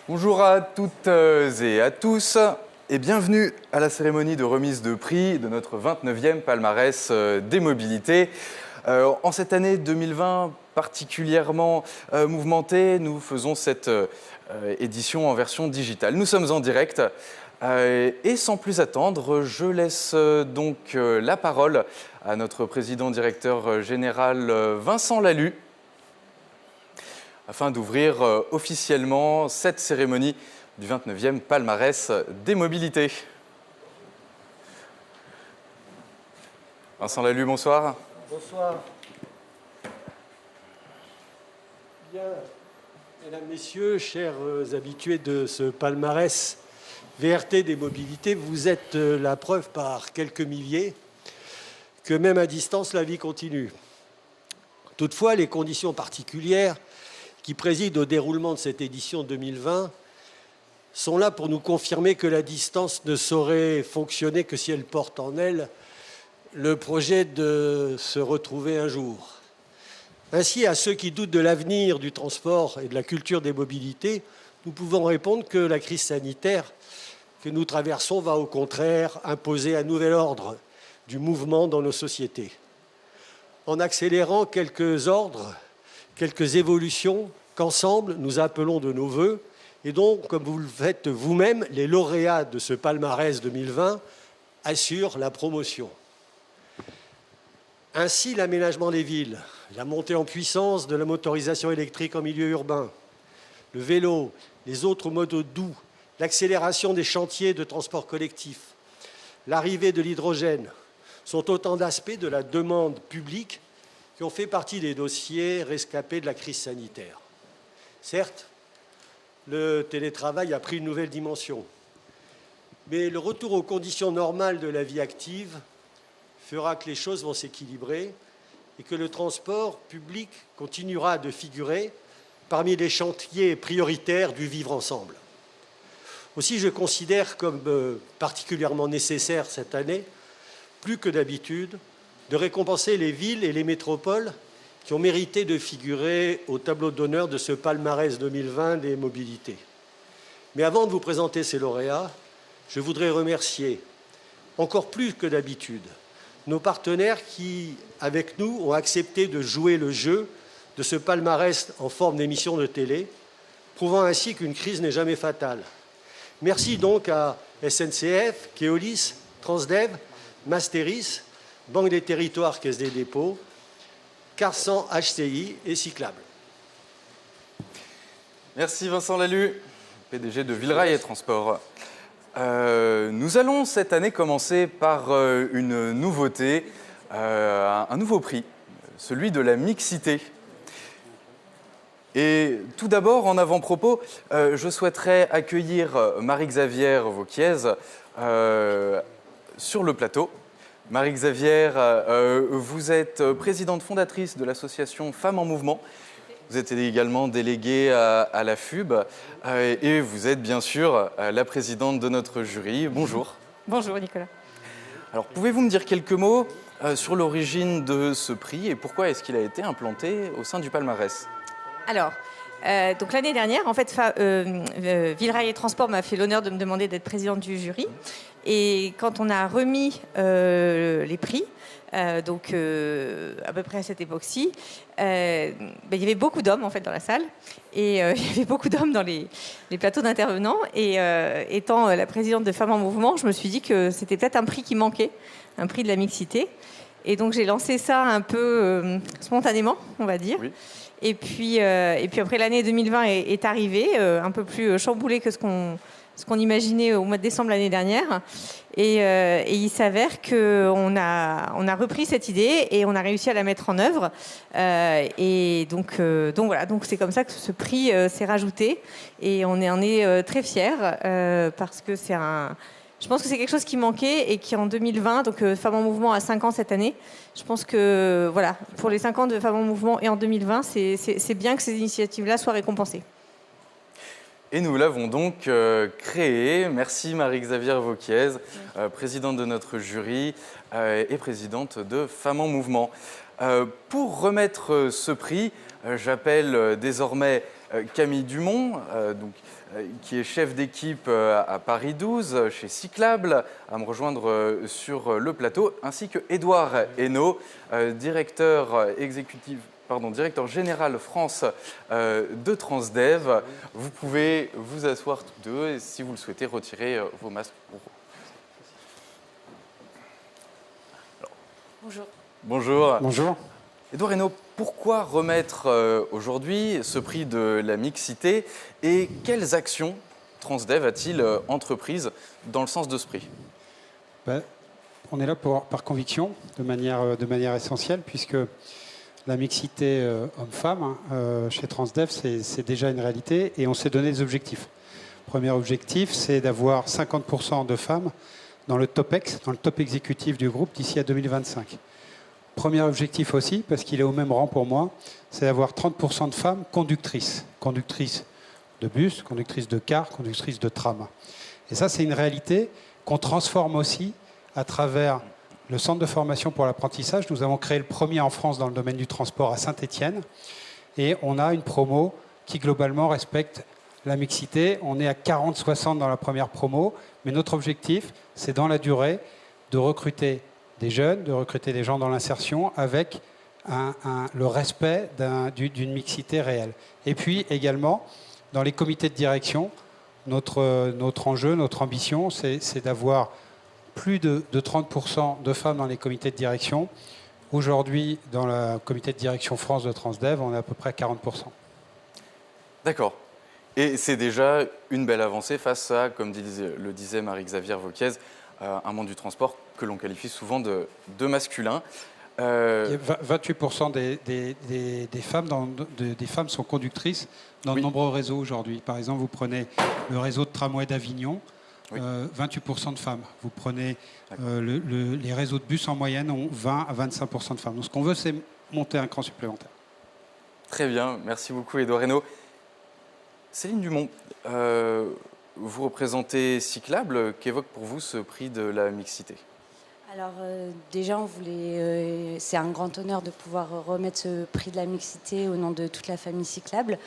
Bonjour à toutes et à tous et bienvenue à la cérémonie de remise de prix de notre 29e palmarès des mobilités. En cette année 2020 particulièrement mouvementée, nous faisons cette édition en version digitale. Nous sommes en direct et sans plus attendre, je laisse donc la parole à notre président-directeur général Vincent Lalu, afin d'ouvrir officiellement cette cérémonie du 29e palmarès des mobilités. Vincent Lalu, bonsoir. Bonsoir. Bien, mesdames, messieurs, chers habitués de ce palmarès VRT des mobilités, vous êtes la preuve par quelques milliers que même à distance, la vie continue. Toutefois, les conditions particulières qui président au déroulement de cette édition 2020 sont là pour nous confirmer que la distance ne saurait fonctionner que si elle porte en elle le projet de se retrouver un jour. Ainsi, à ceux qui doutent de l'avenir du transport et de la culture des mobilités, nous pouvons répondre que la crise sanitaire que nous traversons va au contraire imposer un nouvel ordre du mouvement dans nos sociétés. En accélérant quelques ordres, quelques évolutions qu'ensemble nous appelons de nos vœux et dont, comme vous le faites vous-même, les lauréats de ce palmarès 2020 assurent la promotion. Ainsi, l'aménagement des villes, la montée en puissance de la motorisation électrique en milieu urbain, le vélo, les autres modes doux, l'accélération des chantiers de transport collectif, l'arrivée de l'hydrogène sont autant d'aspects de la demande publique qui ont fait partie des dossiers rescapés de la crise sanitaire. Certes, le télétravail a pris une nouvelle dimension, mais le retour aux conditions normales de la vie active fera que les choses vont s'équilibrer et que le transport public continuera de figurer parmi les chantiers prioritaires du vivre ensemble. Aussi, je considère comme particulièrement nécessaire cette année, plus que d'habitude, de récompenser les villes et les métropoles qui ont mérité de figurer au tableau d'honneur de ce palmarès 2020 des mobilités. Mais avant de vous présenter ces lauréats, je voudrais remercier, encore plus que d'habitude, nos partenaires qui, avec nous, ont accepté de jouer le jeu de ce palmarès en forme d'émission de télé, prouvant ainsi qu'une crise n'est jamais fatale. Merci donc à SNCF, Keolis, Transdev, Masteris, Banque des Territoires, Caisse des Dépôts, Carsan HCI et Cyclable. Merci Vincent Lalu, PDG de Villerail et Transport. Nous allons cette année commencer par une nouveauté, un nouveau prix, celui de la mixité. Et tout d'abord, en avant-propos, je souhaiterais accueillir Marie-Xavière Vauquiez sur le plateau. Marie-Xavière, vous êtes présidente fondatrice de l'association Femmes en Mouvement. Vous êtes également déléguée à la FUB et vous êtes bien sûr la présidente de notre jury. Bonjour. Bonjour Nicolas. Alors, pouvez-vous me dire quelques mots sur l'origine de ce prix et pourquoi est-ce qu'il a été implanté au sein du palmarès ? Alors, donc l'année dernière, en fait, Villerail et Transport m'a fait l'honneur de me demander d'être présidente du jury. Et quand on a remis les prix, donc à peu près à cette époque-ci, il y avait beaucoup d'hommes en fait dans la salle et il y avait beaucoup d'hommes dans les plateaux d'intervenants. Et étant la présidente de Femmes en Mouvement, je me suis dit que c'était peut-être un prix qui manquait, un prix de la mixité. Et donc j'ai lancé ça un peu spontanément, on va dire. Oui. Et puis après, l'année 2020 est arrivée, un peu plus chamboulée que ce qu'on imaginait au mois de décembre l'année dernière. Et il s'avère qu'on a repris cette idée et on a réussi à la mettre en œuvre. Et donc voilà, donc c'est comme ça que ce prix s'est rajouté. Et on en est très fiers parce que je pense que c'est quelque chose qui manquait et qui en 2020, donc Femmes en Mouvement a 5 ans cette année, je pense que voilà, pour les 5 ans de Femmes en Mouvement et en 2020, c'est bien que ces initiatives-là soient récompensées. Et nous l'avons donc créé. Merci Marie-Xavière Vauquiez, présidente de notre jury et présidente de Femmes en Mouvement. Pour remettre ce prix, j'appelle désormais Camille Dumont, qui est chef d'équipe à Paris 12 chez Cyclable, à me rejoindre sur le plateau, ainsi que Édouard Hainaut, directeur général France de Transdev. Vous pouvez vous asseoir tous deux et si vous le souhaitez, retirer vos masques. Bonjour. Bonjour. Bonjour. Édouard Hainaut, pourquoi remettre aujourd'hui ce prix de la mixité et quelles actions Transdev a-t-il entreprises dans le sens de ce prix? On est là par conviction, de manière essentielle, puisque la mixité homme-femme chez Transdev, c'est déjà une réalité et on s'est donné des objectifs. Premier objectif, c'est d'avoir 50% de femmes dans le top exécutif du groupe d'ici à 2025. Premier objectif aussi, parce qu'il est au même rang pour moi, c'est d'avoir 30% de femmes conductrices. Conductrices de bus, conductrices de car, conductrices de tram. Et ça, c'est une réalité qu'on transforme aussi à travers le centre de formation pour l'apprentissage. Nous avons créé le premier en France dans le domaine du transport à Saint-Étienne. Et on a une promo qui, globalement, respecte la mixité. On est à 40-60 dans la première promo. Mais notre objectif, c'est dans la durée de recruter des jeunes, de recruter des gens dans l'insertion avec le respect d'une mixité réelle. Et puis également, dans les comités de direction, notre enjeu, notre ambition, c'est d'avoir plus de 30% de femmes dans les comités de direction. Aujourd'hui, dans le comité de direction France de Transdev, on est à peu près à 40%. D'accord. Et c'est déjà une belle avancée face à, comme le disait Marie-Xavière Vauquiez, un monde du transport que l'on qualifie souvent de masculin. Il y a 28% des femmes sont conductrices dans de nombreux réseaux aujourd'hui. Par exemple, vous prenez le réseau de tramway d'Avignon, 28% de femmes. Vous prenez les réseaux de bus en moyenne ont 20 à 25% de femmes. Donc ce qu'on veut, c'est monter un cran supplémentaire. Très bien, merci beaucoup Édouard Hainaut. Céline Dumont, vous représentez Cyclable. Qu'évoque pour vous ce prix de la mixité? Alors déjà, c'est un grand honneur de pouvoir remettre ce prix de la mixité au nom de toute la famille Cyclable.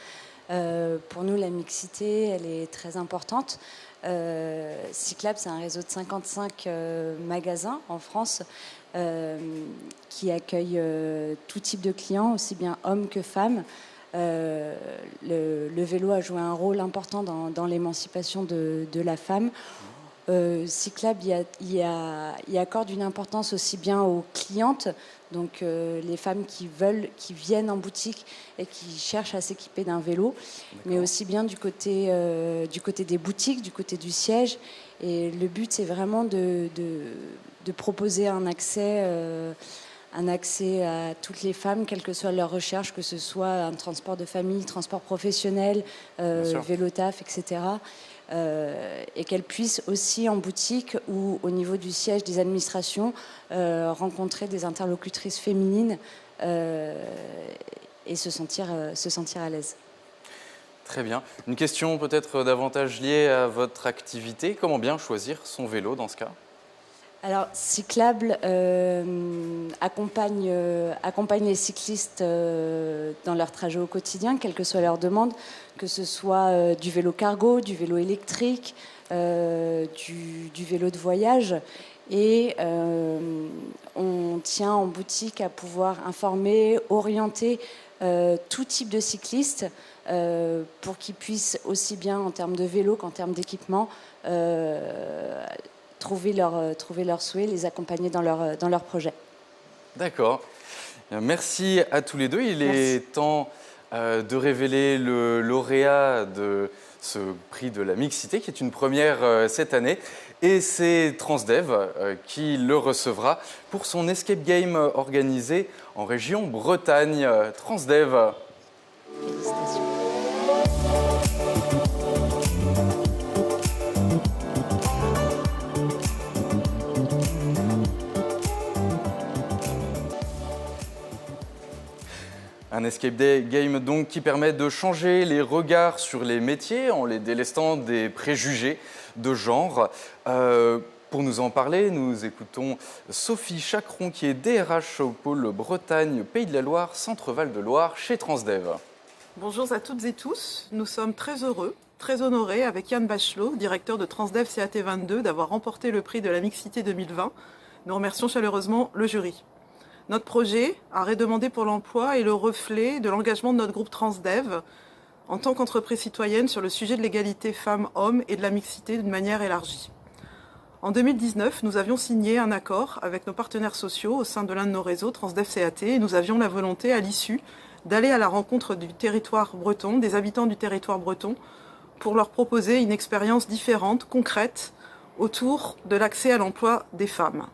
Pour nous, la mixité, elle est très importante. Cyclable, c'est un réseau de 55 magasins en France qui accueille tout type de clients, aussi bien hommes que femmes. Le vélo a joué un rôle important dans l'émancipation de la femme. Cyclable y accorde une importance aussi bien aux clientes, donc les femmes qui viennent en boutique et qui cherchent à s'équiper d'un vélo, mais aussi bien du côté des boutiques, du côté du siège. Et le but, c'est vraiment de proposer un accès à toutes les femmes, quelle que soit leur recherche, que ce soit un transport de famille, transport professionnel, vélo taf, etc. Et qu'elles puissent aussi en boutique ou au niveau du siège des administrations rencontrer des interlocutrices féminines et se sentir à l'aise. Très bien. Une question peut-être davantage liée à votre activité. Comment bien choisir son vélo dans ce cas? Alors, Cyclable accompagne les cyclistes dans leur trajet au quotidien, quelle que soit leur demande, que ce soit du vélo cargo, du vélo électrique, du vélo de voyage. Et on tient en boutique à pouvoir informer, orienter tout type de cyclistes pour qu'ils puissent aussi bien en termes de vélo qu'en termes d'équipement trouver leurs souhaits, les accompagner dans leur projet. D'accord. Merci à tous les deux. Il est temps de révéler le lauréat de ce prix de la mixité, qui est une première cette année. Et c'est Transdev qui le recevra pour son escape game organisé en région Bretagne. Transdev. Félicitations. Un escape game donc qui permet de changer les regards sur les métiers en les délestant des préjugés de genre. Pour nous en parler, nous écoutons Sophie Chacron qui est DRH au pôle Bretagne, Pays de la Loire, Centre Val de Loire chez Transdev. Bonjour à toutes et tous. Nous sommes très heureux, très honorés avec Yann Bachelot, directeur de Transdev CAT22, d'avoir remporté le prix de la mixité 2020. Nous remercions chaleureusement le jury. Notre projet, Arrêt demandé pour l'emploi, est le reflet de l'engagement de notre groupe Transdev en tant qu'entreprise citoyenne sur le sujet de l'égalité femmes-hommes et de la mixité d'une manière élargie. En 2019, nous avions signé un accord avec nos partenaires sociaux au sein de l'un de nos réseaux, Transdev CAT, et nous avions la volonté à l'issue d'aller à la rencontre du territoire breton, des habitants du territoire breton, pour leur proposer une expérience différente, concrète, autour de l'accès à l'emploi des femmes.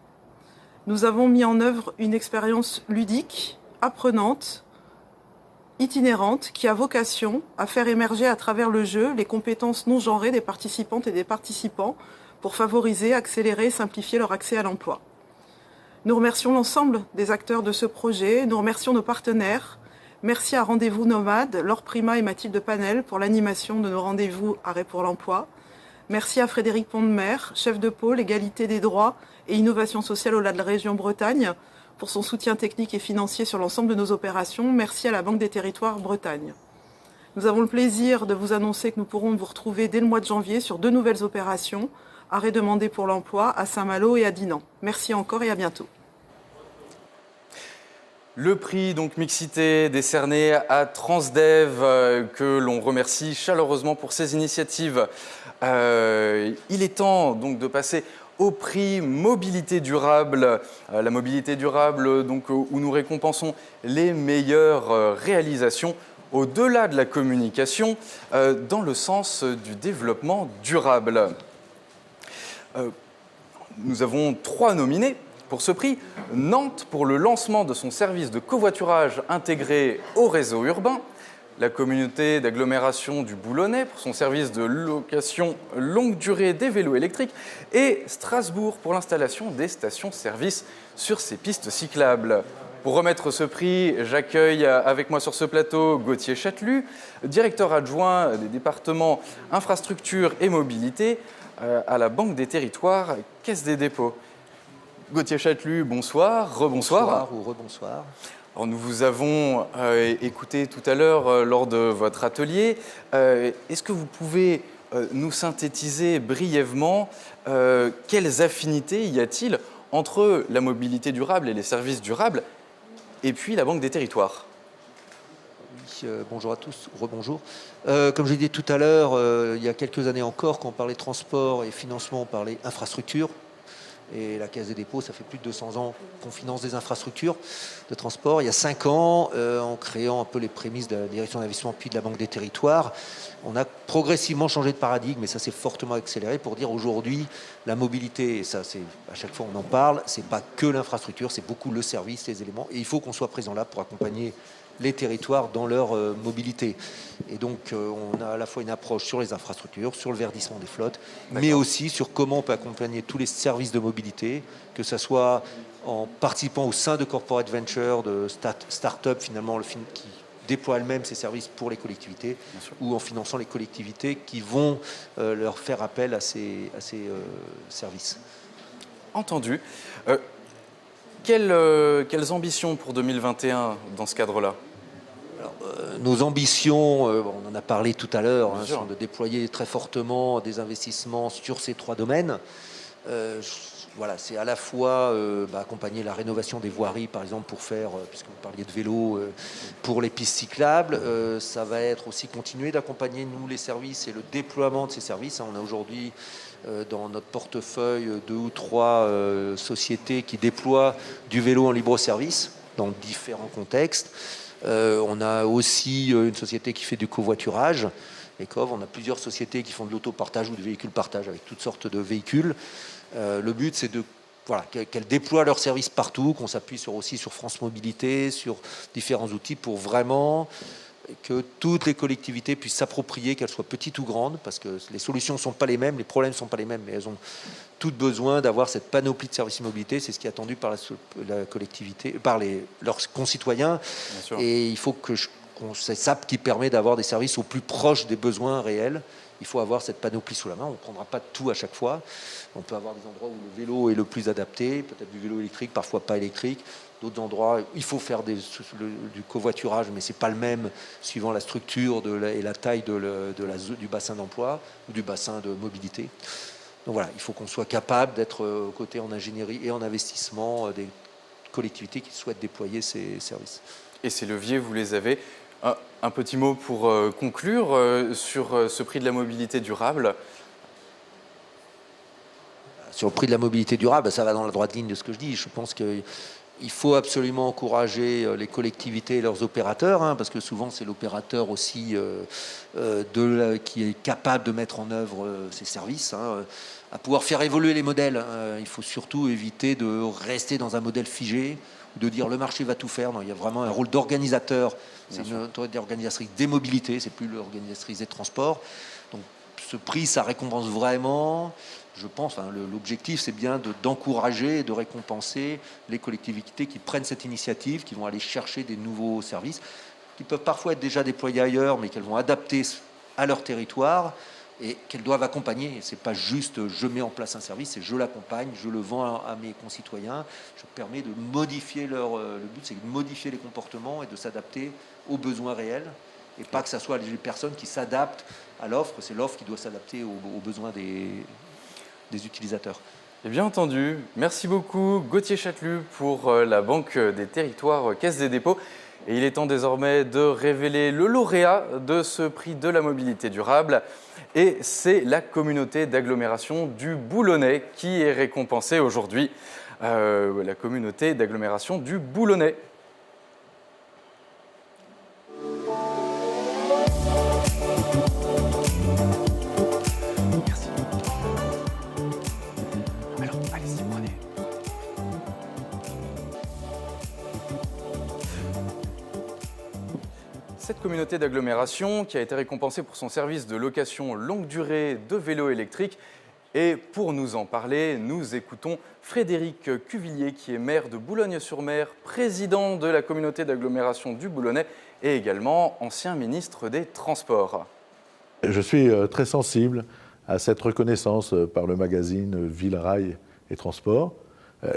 Nous avons mis en œuvre une expérience ludique, apprenante, itinérante, qui a vocation à faire émerger à travers le jeu les compétences non genrées des participantes et des participants pour favoriser, accélérer et simplifier leur accès à l'emploi. Nous remercions l'ensemble des acteurs de ce projet, nous remercions nos partenaires. Merci à Rendez-vous Nomade, Laure Prima et Mathilde Panel pour l'animation de nos rendez-vous Arrêt pour l'emploi. Merci à Frédéric Pont-de-Mer, chef de pôle Égalité des droits et innovation sociale au-delà de la région Bretagne, pour son soutien technique et financier sur l'ensemble de nos opérations. Merci à la Banque des Territoires Bretagne. Nous avons le plaisir de vous annoncer que nous pourrons vous retrouver dès le mois de janvier sur 2 nouvelles opérations, Arrêt demandé pour l'emploi à Saint-Malo et à Dinan. Merci encore et à bientôt. Le prix donc mixité décerné à Transdev, que l'on remercie chaleureusement pour ses initiatives. Il est temps donc de passer au prix mobilité durable. La mobilité durable donc, où nous récompensons les meilleures réalisations au-delà de la communication dans le sens du développement durable. Nous avons 3 nominés pour ce prix. Nantes pour le lancement de son service de covoiturage intégré au réseau urbain. La communauté d'agglomération du Boulonnais pour son service de location longue durée des vélos électriques. Et Strasbourg pour l'installation des stations-service sur ses pistes cyclables. Pour remettre ce prix, j'accueille avec moi sur ce plateau Gauthier Châtelu, directeur adjoint des départements infrastructure et mobilité à la Banque des Territoires, Caisse des dépôts. Gauthier Châtelu, bonsoir, rebonsoir. Bonsoir ou rebonsoir. Alors nous vous avons écouté tout à l'heure lors de votre atelier. Est-ce que vous pouvez nous synthétiser brièvement quelles affinités y a-t-il entre la mobilité durable et les services durables et puis la Banque des Territoires? Oui, bonjour à tous, rebonjour. Comme je l'ai dit tout à l'heure, il y a quelques années encore, quand on parlait transport et financement, on parlait infrastructure. Et la Caisse des dépôts, ça fait plus de 200 ans qu'on finance des infrastructures de transport. Il y a 5 ans, en créant un peu les prémices de la direction d'investissement puis de la Banque des Territoires, on a progressivement changé de paradigme et ça s'est fortement accéléré pour dire aujourd'hui la mobilité, et ça c'est à chaque fois on en parle, c'est pas que l'infrastructure, c'est beaucoup le service, les éléments, et il faut qu'on soit présent là pour accompagner les territoires dans leur mobilité. Et donc on a à la fois une approche sur les infrastructures, sur le verdissement des flottes, mais aussi sur comment on peut accompagner tous les services de mobilité, que ce soit en participant au sein de corporate venture, de start-up finalement, qui déploient elles-mêmes ces services pour les collectivités, ou en finançant les collectivités qui vont leur faire appel à ces services. Entendu. Quelles ambitions pour 2021 dans ce cadre-là? Nos ambitions, on en a parlé tout à l'heure, sont de déployer très fortement des investissements sur ces 3 domaines. Voilà, c'est à la fois accompagner la rénovation des voiries, par exemple, pour faire, puisque vous parliez de vélo, pour les pistes cyclables. Ça va être aussi continuer d'accompagner, nous, les services et le déploiement de ces services. On a aujourd'hui dans notre portefeuille 2 ou 3 sociétés qui déploient du vélo en libre-service dans différents contextes. On a aussi une société qui fait du covoiturage, ECOV. On a plusieurs sociétés qui font de l'autopartage ou du véhicule partage avec toutes sortes de véhicules. Le but, c'est qu'elles déploient leurs services partout, qu'on s'appuie aussi sur France Mobilité, sur différents outils pour vraiment que toutes les collectivités puissent s'approprier, qu'elles soient petites ou grandes, parce que les solutions ne sont pas les mêmes, les problèmes ne sont pas les mêmes, mais elles ont toutes besoin d'avoir cette panoplie de services mobilité. C'est ce qui est attendu par la collectivité, par leurs concitoyens. Et il faut qu'on c'est ça qui permet d'avoir des services au plus proche des besoins réels il faut avoir cette panoplie sous la main. On ne prendra pas tout à chaque fois. On peut avoir des endroits où le vélo est le plus adapté, peut-être du vélo électrique, parfois pas électrique. D'autres endroits, il faut faire du covoiturage, mais ce n'est pas le même suivant la structure et la taille du bassin d'emploi ou du bassin de mobilité. Donc voilà, il faut qu'on soit capable d'être aux côtés en ingénierie et en investissement des collectivités qui souhaitent déployer ces services. Et ces leviers, vous les avez. Un petit mot pour conclure sur ce prix de la mobilité durable. Sur le prix de la mobilité durable, ça va dans la droite ligne de ce que je dis. Je pense qu'il faut absolument encourager les collectivités et leurs opérateurs, parce que souvent c'est l'opérateur aussi qui est capable de mettre en œuvre ces services, à pouvoir faire évoluer les modèles. Il faut surtout éviter de rester dans un modèle figé, de dire le marché va tout faire. Non, il y a vraiment un rôle d'organisateur. C'est une autorité organisatrice des mobilités, c'est plus l'organisatrice des transports. Donc ce prix, ça récompense vraiment. Je pense, l'objectif, c'est bien d'encourager et de récompenser les collectivités qui prennent cette initiative, qui vont aller chercher des nouveaux services, qui peuvent parfois être déjà déployés ailleurs, mais qu'elles vont adapter à leur territoire et qu'elles doivent accompagner. Ce n'est pas juste je mets en place un service, c'est je l'accompagne, je le vends à mes concitoyens, je permets de modifier le but, c'est de modifier les comportements et de s'adapter aux besoins réels, et pas que ce soit les personnes qui s'adaptent à l'offre, c'est l'offre qui doit s'adapter aux besoins des utilisateurs. Et bien entendu, merci beaucoup Gauthier Chatelus pour la Banque des Territoires Caisse des Dépôts. Et il est temps désormais de révéler le lauréat de ce prix de la mobilité durable. Et c'est la communauté d'agglomération du Boulonnais qui est récompensée aujourd'hui. La communauté d'agglomération du Boulonnais. Merci. Alors, allez-y, prenez. Cette communauté d'agglomération qui a été récompensée pour son service de location longue durée de vélos électriques. Et pour nous en parler, nous écoutons Frédéric Cuvillier, qui est maire de Boulogne-sur-Mer, président de la communauté d'agglomération du Boulonnais et également ancien ministre des Transports. Je suis très sensible à cette reconnaissance par le magazine Ville, Rail et Transport,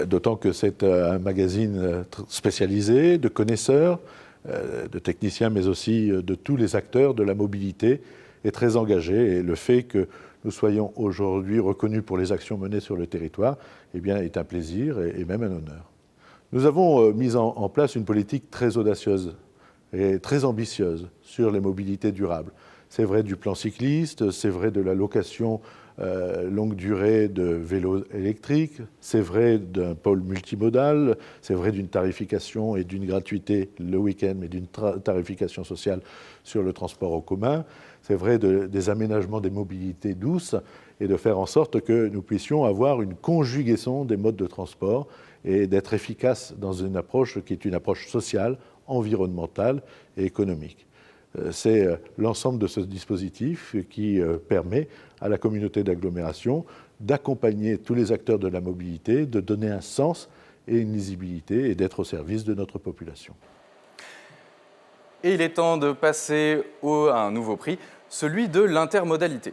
d'autant que c'est un magazine spécialisé de connaisseurs, de techniciens, mais aussi de tous les acteurs de la mobilité, est très engagé. Et le fait que nous soyons aujourd'hui reconnus pour les actions menées sur le territoire, eh bien, est un plaisir et même un honneur. Nous avons mis en place une politique très audacieuse et très ambitieuse sur les mobilités durables. C'est vrai du plan cycliste, c'est vrai de la location longue durée de vélos électriques, c'est vrai d'un pôle multimodal, c'est vrai d'une tarification et d'une gratuité le week-end, mais d'une tarification sociale sur le transport en commun, c'est vrai des aménagements des mobilités douces et de faire en sorte que nous puissions avoir une conjugaison des modes de transport et d'être efficaces dans une approche qui est une approche sociale, environnementale et économique. C'est l'ensemble de ce dispositif qui permet à la communauté d'agglomération d'accompagner tous les acteurs de la mobilité, de donner un sens et une lisibilité et d'être au service de notre population. Et il est temps de passer à un nouveau prix, celui de l'intermodalité.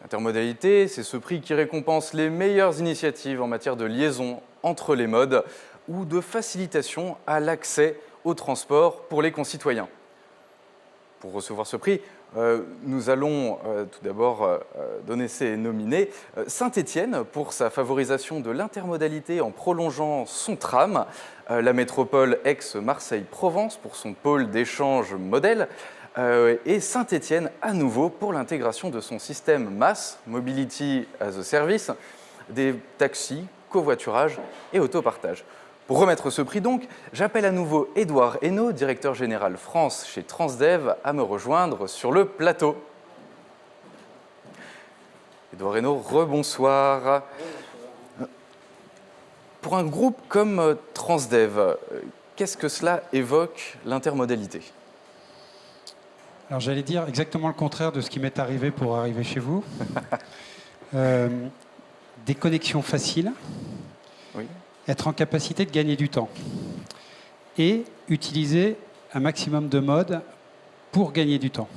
L'intermodalité, c'est ce prix qui récompense les meilleures initiatives en matière de liaison entre les modes ou de facilitation à l'accès au transport pour les concitoyens. Pour recevoir ce prix, nous allons tout d'abord donner ces nominés. Saint-Étienne pour sa favorisation de l'intermodalité en prolongeant son tram. La métropole Aix-Marseille-Provence pour son pôle d'échange modèle. Et Saint-Étienne à nouveau pour l'intégration de son système MaaS, Mobility as a Service, des taxis, covoiturage et autopartage. Pour remettre ce prix donc, j'appelle à nouveau Édouard Hainaut, directeur général France chez Transdev, à me rejoindre sur le plateau. Édouard Hainaut, rebonsoir. Pour un groupe comme Transdev, qu'est-ce que cela évoque l'intermodalité ? Alors j'allais dire exactement le contraire de ce qui m'est arrivé pour arriver chez vous. Des connexions faciles. Oui. Être en capacité de gagner du temps et utiliser un maximum de modes pour gagner du temps.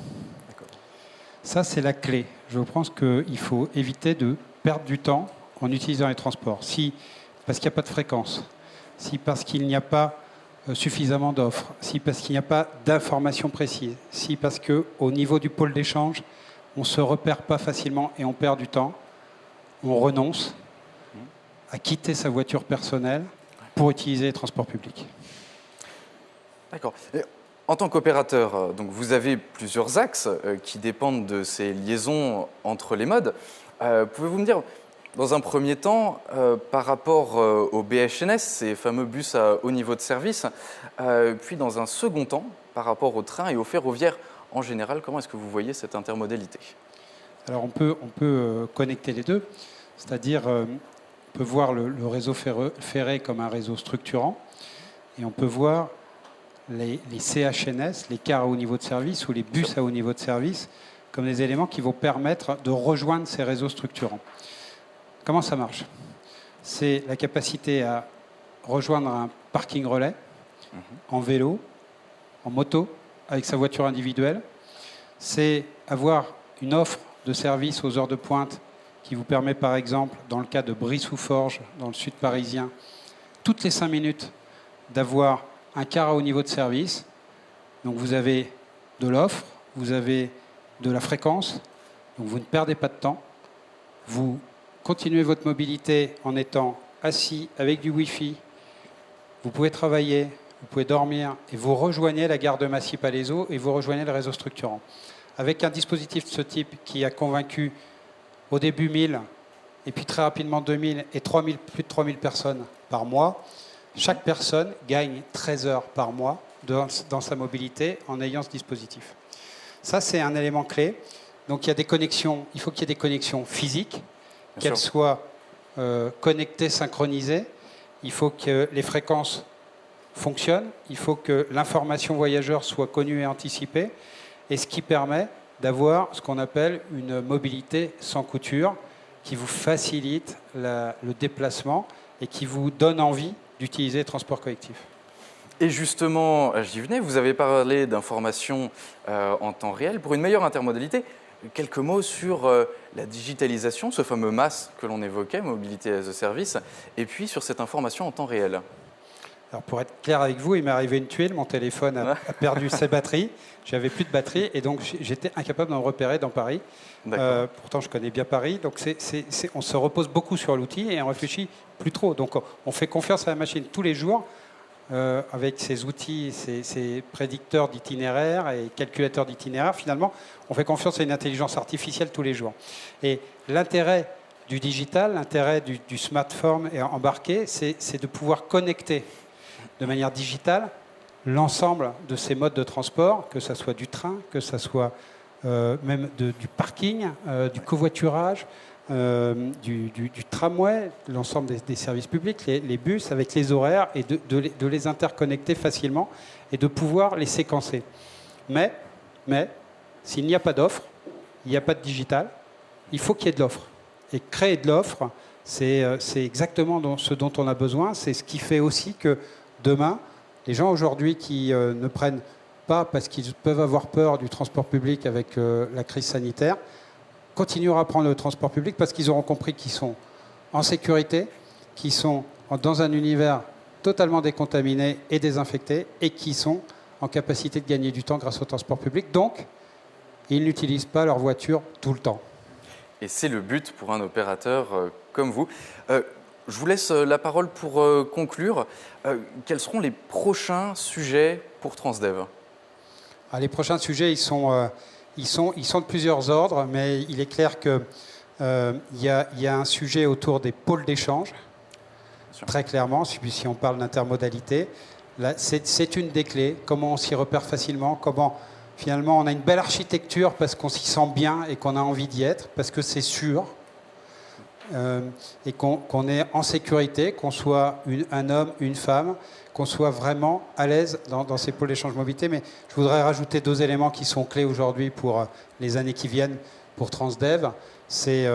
Ça, c'est la clé. Je pense qu'il faut éviter de perdre du temps en utilisant les transports. Si parce qu'il n'y a pas de fréquence, si parce qu'il n'y a pas suffisamment d'offres, si parce qu'il n'y a pas d'informations précises, si parce qu'au niveau du pôle d'échange, on ne se repère pas facilement et on perd du temps, on renonce à quitter sa voiture personnelle pour utiliser les transports publics. D'accord. Et en tant qu'opérateur, donc vous avez plusieurs axes qui dépendent de ces liaisons entre les modes. Pouvez-vous me dire, dans un premier temps, par rapport au BHNS, ces fameux bus à haut niveau de service, puis dans un second temps, par rapport au train et au ferroviaire en général, comment est-ce que vous voyez cette intermodalité? Alors on peut connecter les deux, c'est-à-dire on peut voir le réseau ferré comme un réseau structurant et on peut voir les CHNS, les cars à haut niveau de service ou les bus à haut niveau de service comme des éléments qui vont permettre de rejoindre ces réseaux structurants. Comment ça marche? C'est la capacité à rejoindre un parking relais en vélo, en moto, avec sa voiture individuelle. C'est avoir une offre de service aux heures de pointe qui vous permet, par exemple, dans le cas de Brie-sous-Forges, dans le sud parisien, toutes les 5 minutes, d'avoir un car à haut niveau de service. Donc vous avez de l'offre, vous avez de la fréquence, donc vous ne perdez pas de temps. Vous continuez votre mobilité en étant assis avec du Wi-Fi. Vous pouvez travailler, vous pouvez dormir et vous rejoignez la gare de Massy-Palaiseau et vous rejoignez le réseau structurant. Avec un dispositif de ce type qui a convaincu au début 1000 et puis très rapidement 2000 et 3000, plus de 3000 personnes par mois, chaque personne gagne 13 heures par mois dans sa mobilité en ayant ce dispositif. Ça, c'est un élément clé. Donc, il y a des connexions, il faut qu'il y ait des connexions physiques, qu'elles soient connectées, synchronisées. Il faut que les fréquences fonctionnent. Il faut que l'information voyageur soit connue et anticipée. Et ce qui permet d'avoir ce qu'on appelle une mobilité sans couture, qui vous facilite le déplacement et qui vous donne envie d'utiliser les transports collectifs. Et justement, j'y venais, vous avez parlé d'informations en temps réel. Pour une meilleure intermodalité, quelques mots sur la digitalisation, ce fameux MaaS que l'on évoquait, Mobility as a Service, et puis sur cette information en temps réel. Alors pour être clair avec vous, il m'est arrivé une tuile, mon téléphone a perdu ses batteries, j'avais plus de batterie et donc j'étais incapable d'en repérer dans Paris. Pourtant je connais bien Paris, donc on se repose beaucoup sur l'outil et on réfléchit plus trop. Donc on fait confiance à la machine tous les jours avec ces outils, ces prédicteurs d'itinéraires et calculateurs d'itinéraires. Finalement, on fait confiance à une intelligence artificielle tous les jours. Et l'intérêt du digital, l'intérêt du smartphone et embarqué, c'est de pouvoir connecter de manière digitale l'ensemble de ces modes de transport, que ce soit du train, que ce soit même du parking, du covoiturage, du tramway, l'ensemble des services publics, les bus, avec les horaires, et de les interconnecter facilement et de pouvoir les séquencer. Mais s'il n'y a pas d'offre, il n'y a pas de digital, il faut qu'il y ait de l'offre. Et créer de l'offre, c'est exactement ce dont on a besoin. C'est ce qui fait aussi que demain, les gens aujourd'hui qui ne prennent pas parce qu'ils peuvent avoir peur du transport public avec la crise sanitaire, continueront à prendre le transport public parce qu'ils auront compris qu'ils sont en sécurité, qu'ils sont dans un univers totalement décontaminé et désinfecté et qui sont en capacité de gagner du temps grâce au transport public. Donc, ils n'utilisent pas leur voiture tout le temps. Et c'est le but pour un opérateur comme vous. Je vous laisse la parole pour conclure. Quels seront les prochains sujets pour Transdev? Les prochains sujets, ils sont de plusieurs ordres, mais il est clair qu'il y a un sujet autour des pôles d'échange, très clairement, si on parle d'intermodalité. C'est une des clés, comment on s'y repère facilement, comment finalement on a une belle architecture parce qu'on s'y sent bien et qu'on a envie d'y être, parce que c'est sûr, et qu'on est en sécurité, qu'on soit un homme, une femme, qu'on soit vraiment à l'aise dans ces pôles d'échange mobilité. Mais je voudrais rajouter 2 éléments qui sont clés aujourd'hui pour les années qui viennent pour Transdev. C'est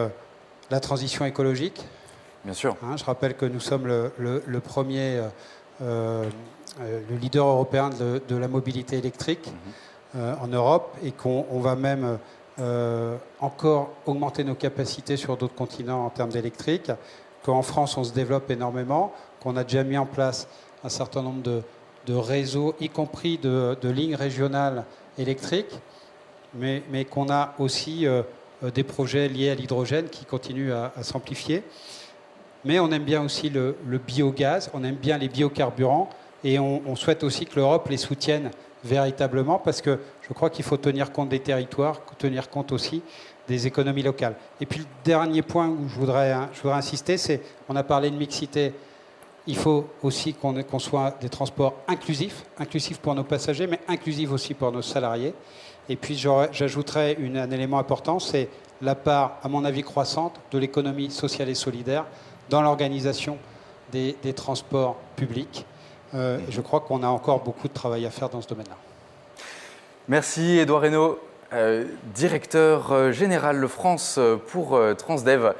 la transition écologique. Bien sûr. Je rappelle que nous sommes le premier, le leader européen de la mobilité électrique en Europe et qu'on va même encore augmenter nos capacités sur d'autres continents en termes d'électrique, qu'en France, on se développe énormément, qu'on a déjà mis en place un certain nombre de réseaux, y compris de lignes régionales électriques, mais qu'on a aussi des projets liés à l'hydrogène qui continuent à s'amplifier. Mais on aime bien aussi le biogaz, on aime bien les biocarburants, et on souhaite aussi que l'Europe les soutienne véritablement, parce que je crois qu'il faut tenir compte des territoires, tenir compte aussi des économies locales. Et puis le dernier point où je voudrais insister, c'est, on a parlé de mixité, il faut aussi qu'on soit des transports inclusifs pour nos passagers, mais inclusifs aussi pour nos salariés. Et puis j'ajouterais un élément important, c'est la part, à mon avis croissante, de l'économie sociale et solidaire dans l'organisation des transports publics. Je crois qu'on a encore beaucoup de travail à faire dans ce domaine-là. Merci Édouard Reynaud, directeur général France pour Transdev.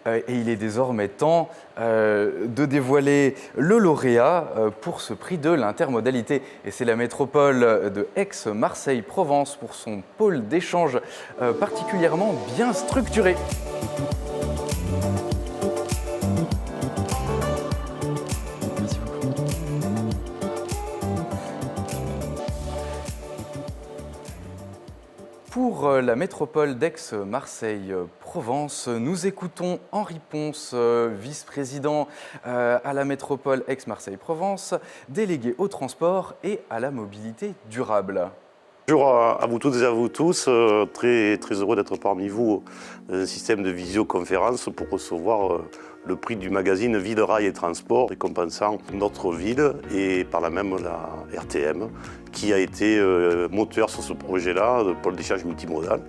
Et il est désormais temps de dévoiler le lauréat pour ce prix de l'intermodalité. Et c'est la métropole de Aix-Marseille-Provence pour son pôle d'échange particulièrement bien structuré. Pour la métropole d'Aix-Marseille-Provence, nous écoutons Henri Ponce, vice-président à la métropole Aix-Marseille-Provence, délégué au transport et à la mobilité durable. Bonjour à vous toutes et à vous tous, très heureux d'être parmi vous, un système de visioconférence pour recevoir le prix du magazine Ville, Rail et Transport, récompensant notre ville et par là même la RTM, qui a été moteur sur ce projet-là, de pôle d'échange multimodal,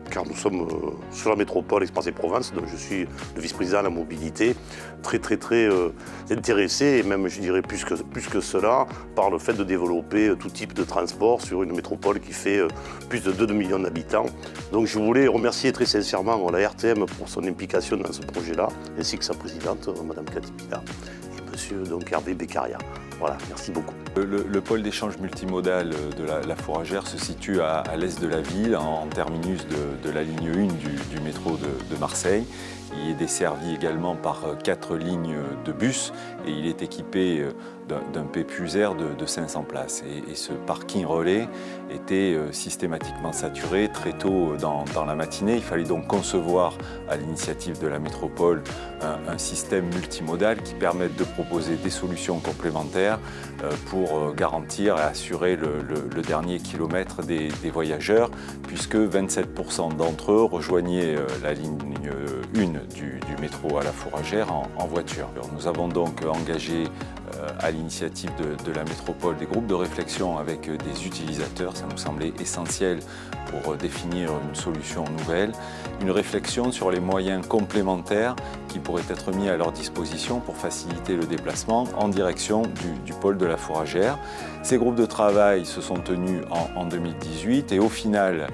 car nous sommes sur la métropole Aix-Marseille-Provence, donc je suis le vice-président à la mobilité, très intéressé, et même je dirais plus que cela, par le fait de développer tout type de transport sur une métropole qui fait plus de 2 millions d'habitants. Donc je voulais remercier très sincèrement la RTM pour son implication dans ce projet-là, ainsi que sa présidente, Madame Katimina, et Monsieur donc, Hervé Beccaria. Voilà, merci beaucoup. Le pôle d'échange multimodal de la Fourragère se situe à l'est de la ville, en terminus de la ligne 1 du métro de Marseille. Il est desservi également par 4 lignes de bus et il est équipé d'un PPUSR de 500 places. Et ce parking relais était systématiquement saturé très tôt dans la matinée. Il fallait donc concevoir, à l'initiative de la métropole, un système multimodal qui permette de proposer des solutions complémentaires pour garantir et assurer le dernier kilomètre des voyageurs, puisque 27% d'entre eux rejoignaient la ligne 1 du métro à la Fourragère en voiture. Alors, nous avons donc engagé à l'initiative de la métropole des groupes de réflexion avec des utilisateurs. Ça nous semblait essentiel pour définir une solution nouvelle, une réflexion sur les moyens complémentaires qui pourraient être mis à leur disposition pour faciliter le déplacement en direction du pôle de la Fourragère. Ces groupes de travail se sont tenus en 2018 et au final,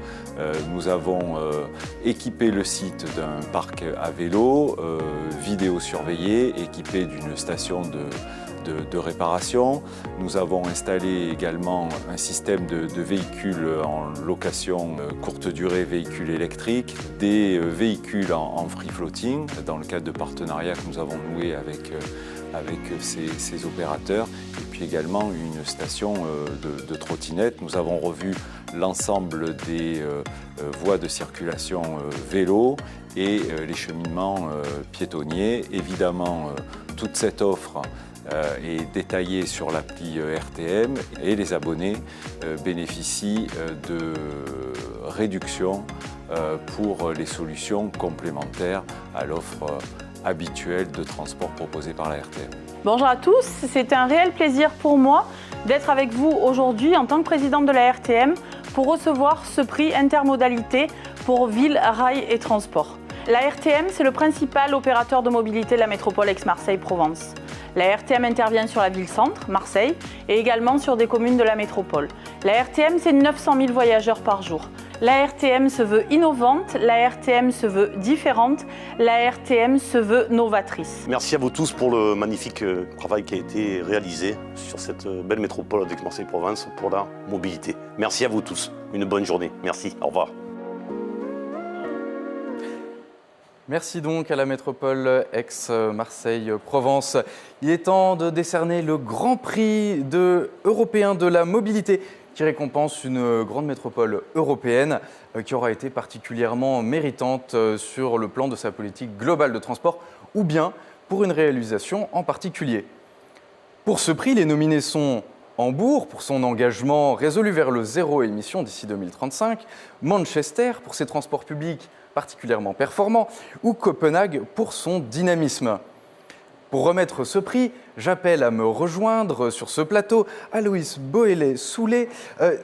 nous avons équipé le site d'un parc à vélo, vidéosurveillé, équipé d'une station de réparation. Nous avons installé également un système de véhicules en location courte durée, véhicules électriques, des véhicules en free floating, dans le cadre de partenariats que nous avons noués avec ces opérateurs, et puis également une station de trottinettes. Nous avons revu l'ensemble des voies de circulation vélo et les cheminements piétonniers. Évidemment, toute cette offre est détaillée sur l'appli RTM et les abonnés bénéficient de réductions pour les solutions complémentaires à l'offre habituelle de transport proposée par la RTM. Bonjour à tous, c'est un réel plaisir pour moi d'être avec vous aujourd'hui en tant que présidente de la RTM pour recevoir ce prix intermodalité pour ville, rail et transport. La RTM, c'est le principal opérateur de mobilité de la métropole Aix-Marseille-Provence. La RTM intervient sur la ville-centre, Marseille, et également sur des communes de la métropole. La RTM, c'est 900 000 voyageurs par jour. La RTM se veut innovante, la RTM se veut différente, la RTM se veut novatrice. Merci à vous tous pour le magnifique travail qui a été réalisé sur cette belle métropole d'Aix-Marseille-Provence pour la mobilité. Merci à vous tous. Une bonne journée. Merci. Au revoir. Merci donc à la métropole Aix-Marseille-Provence. Il est temps de décerner le Grand Prix européen de la mobilité qui récompense une grande métropole européenne qui aura été particulièrement méritante sur le plan de sa politique globale de transport ou bien pour une réalisation en particulier. Pour ce prix, les nominés sont Hambourg pour son engagement résolu vers le zéro émission d'ici 2035, Manchester pour ses transports publics particulièrement performants ou Copenhague pour son dynamisme. Pour remettre ce prix, j'appelle à me rejoindre sur ce plateau Aloïs Boëlet-Soulet,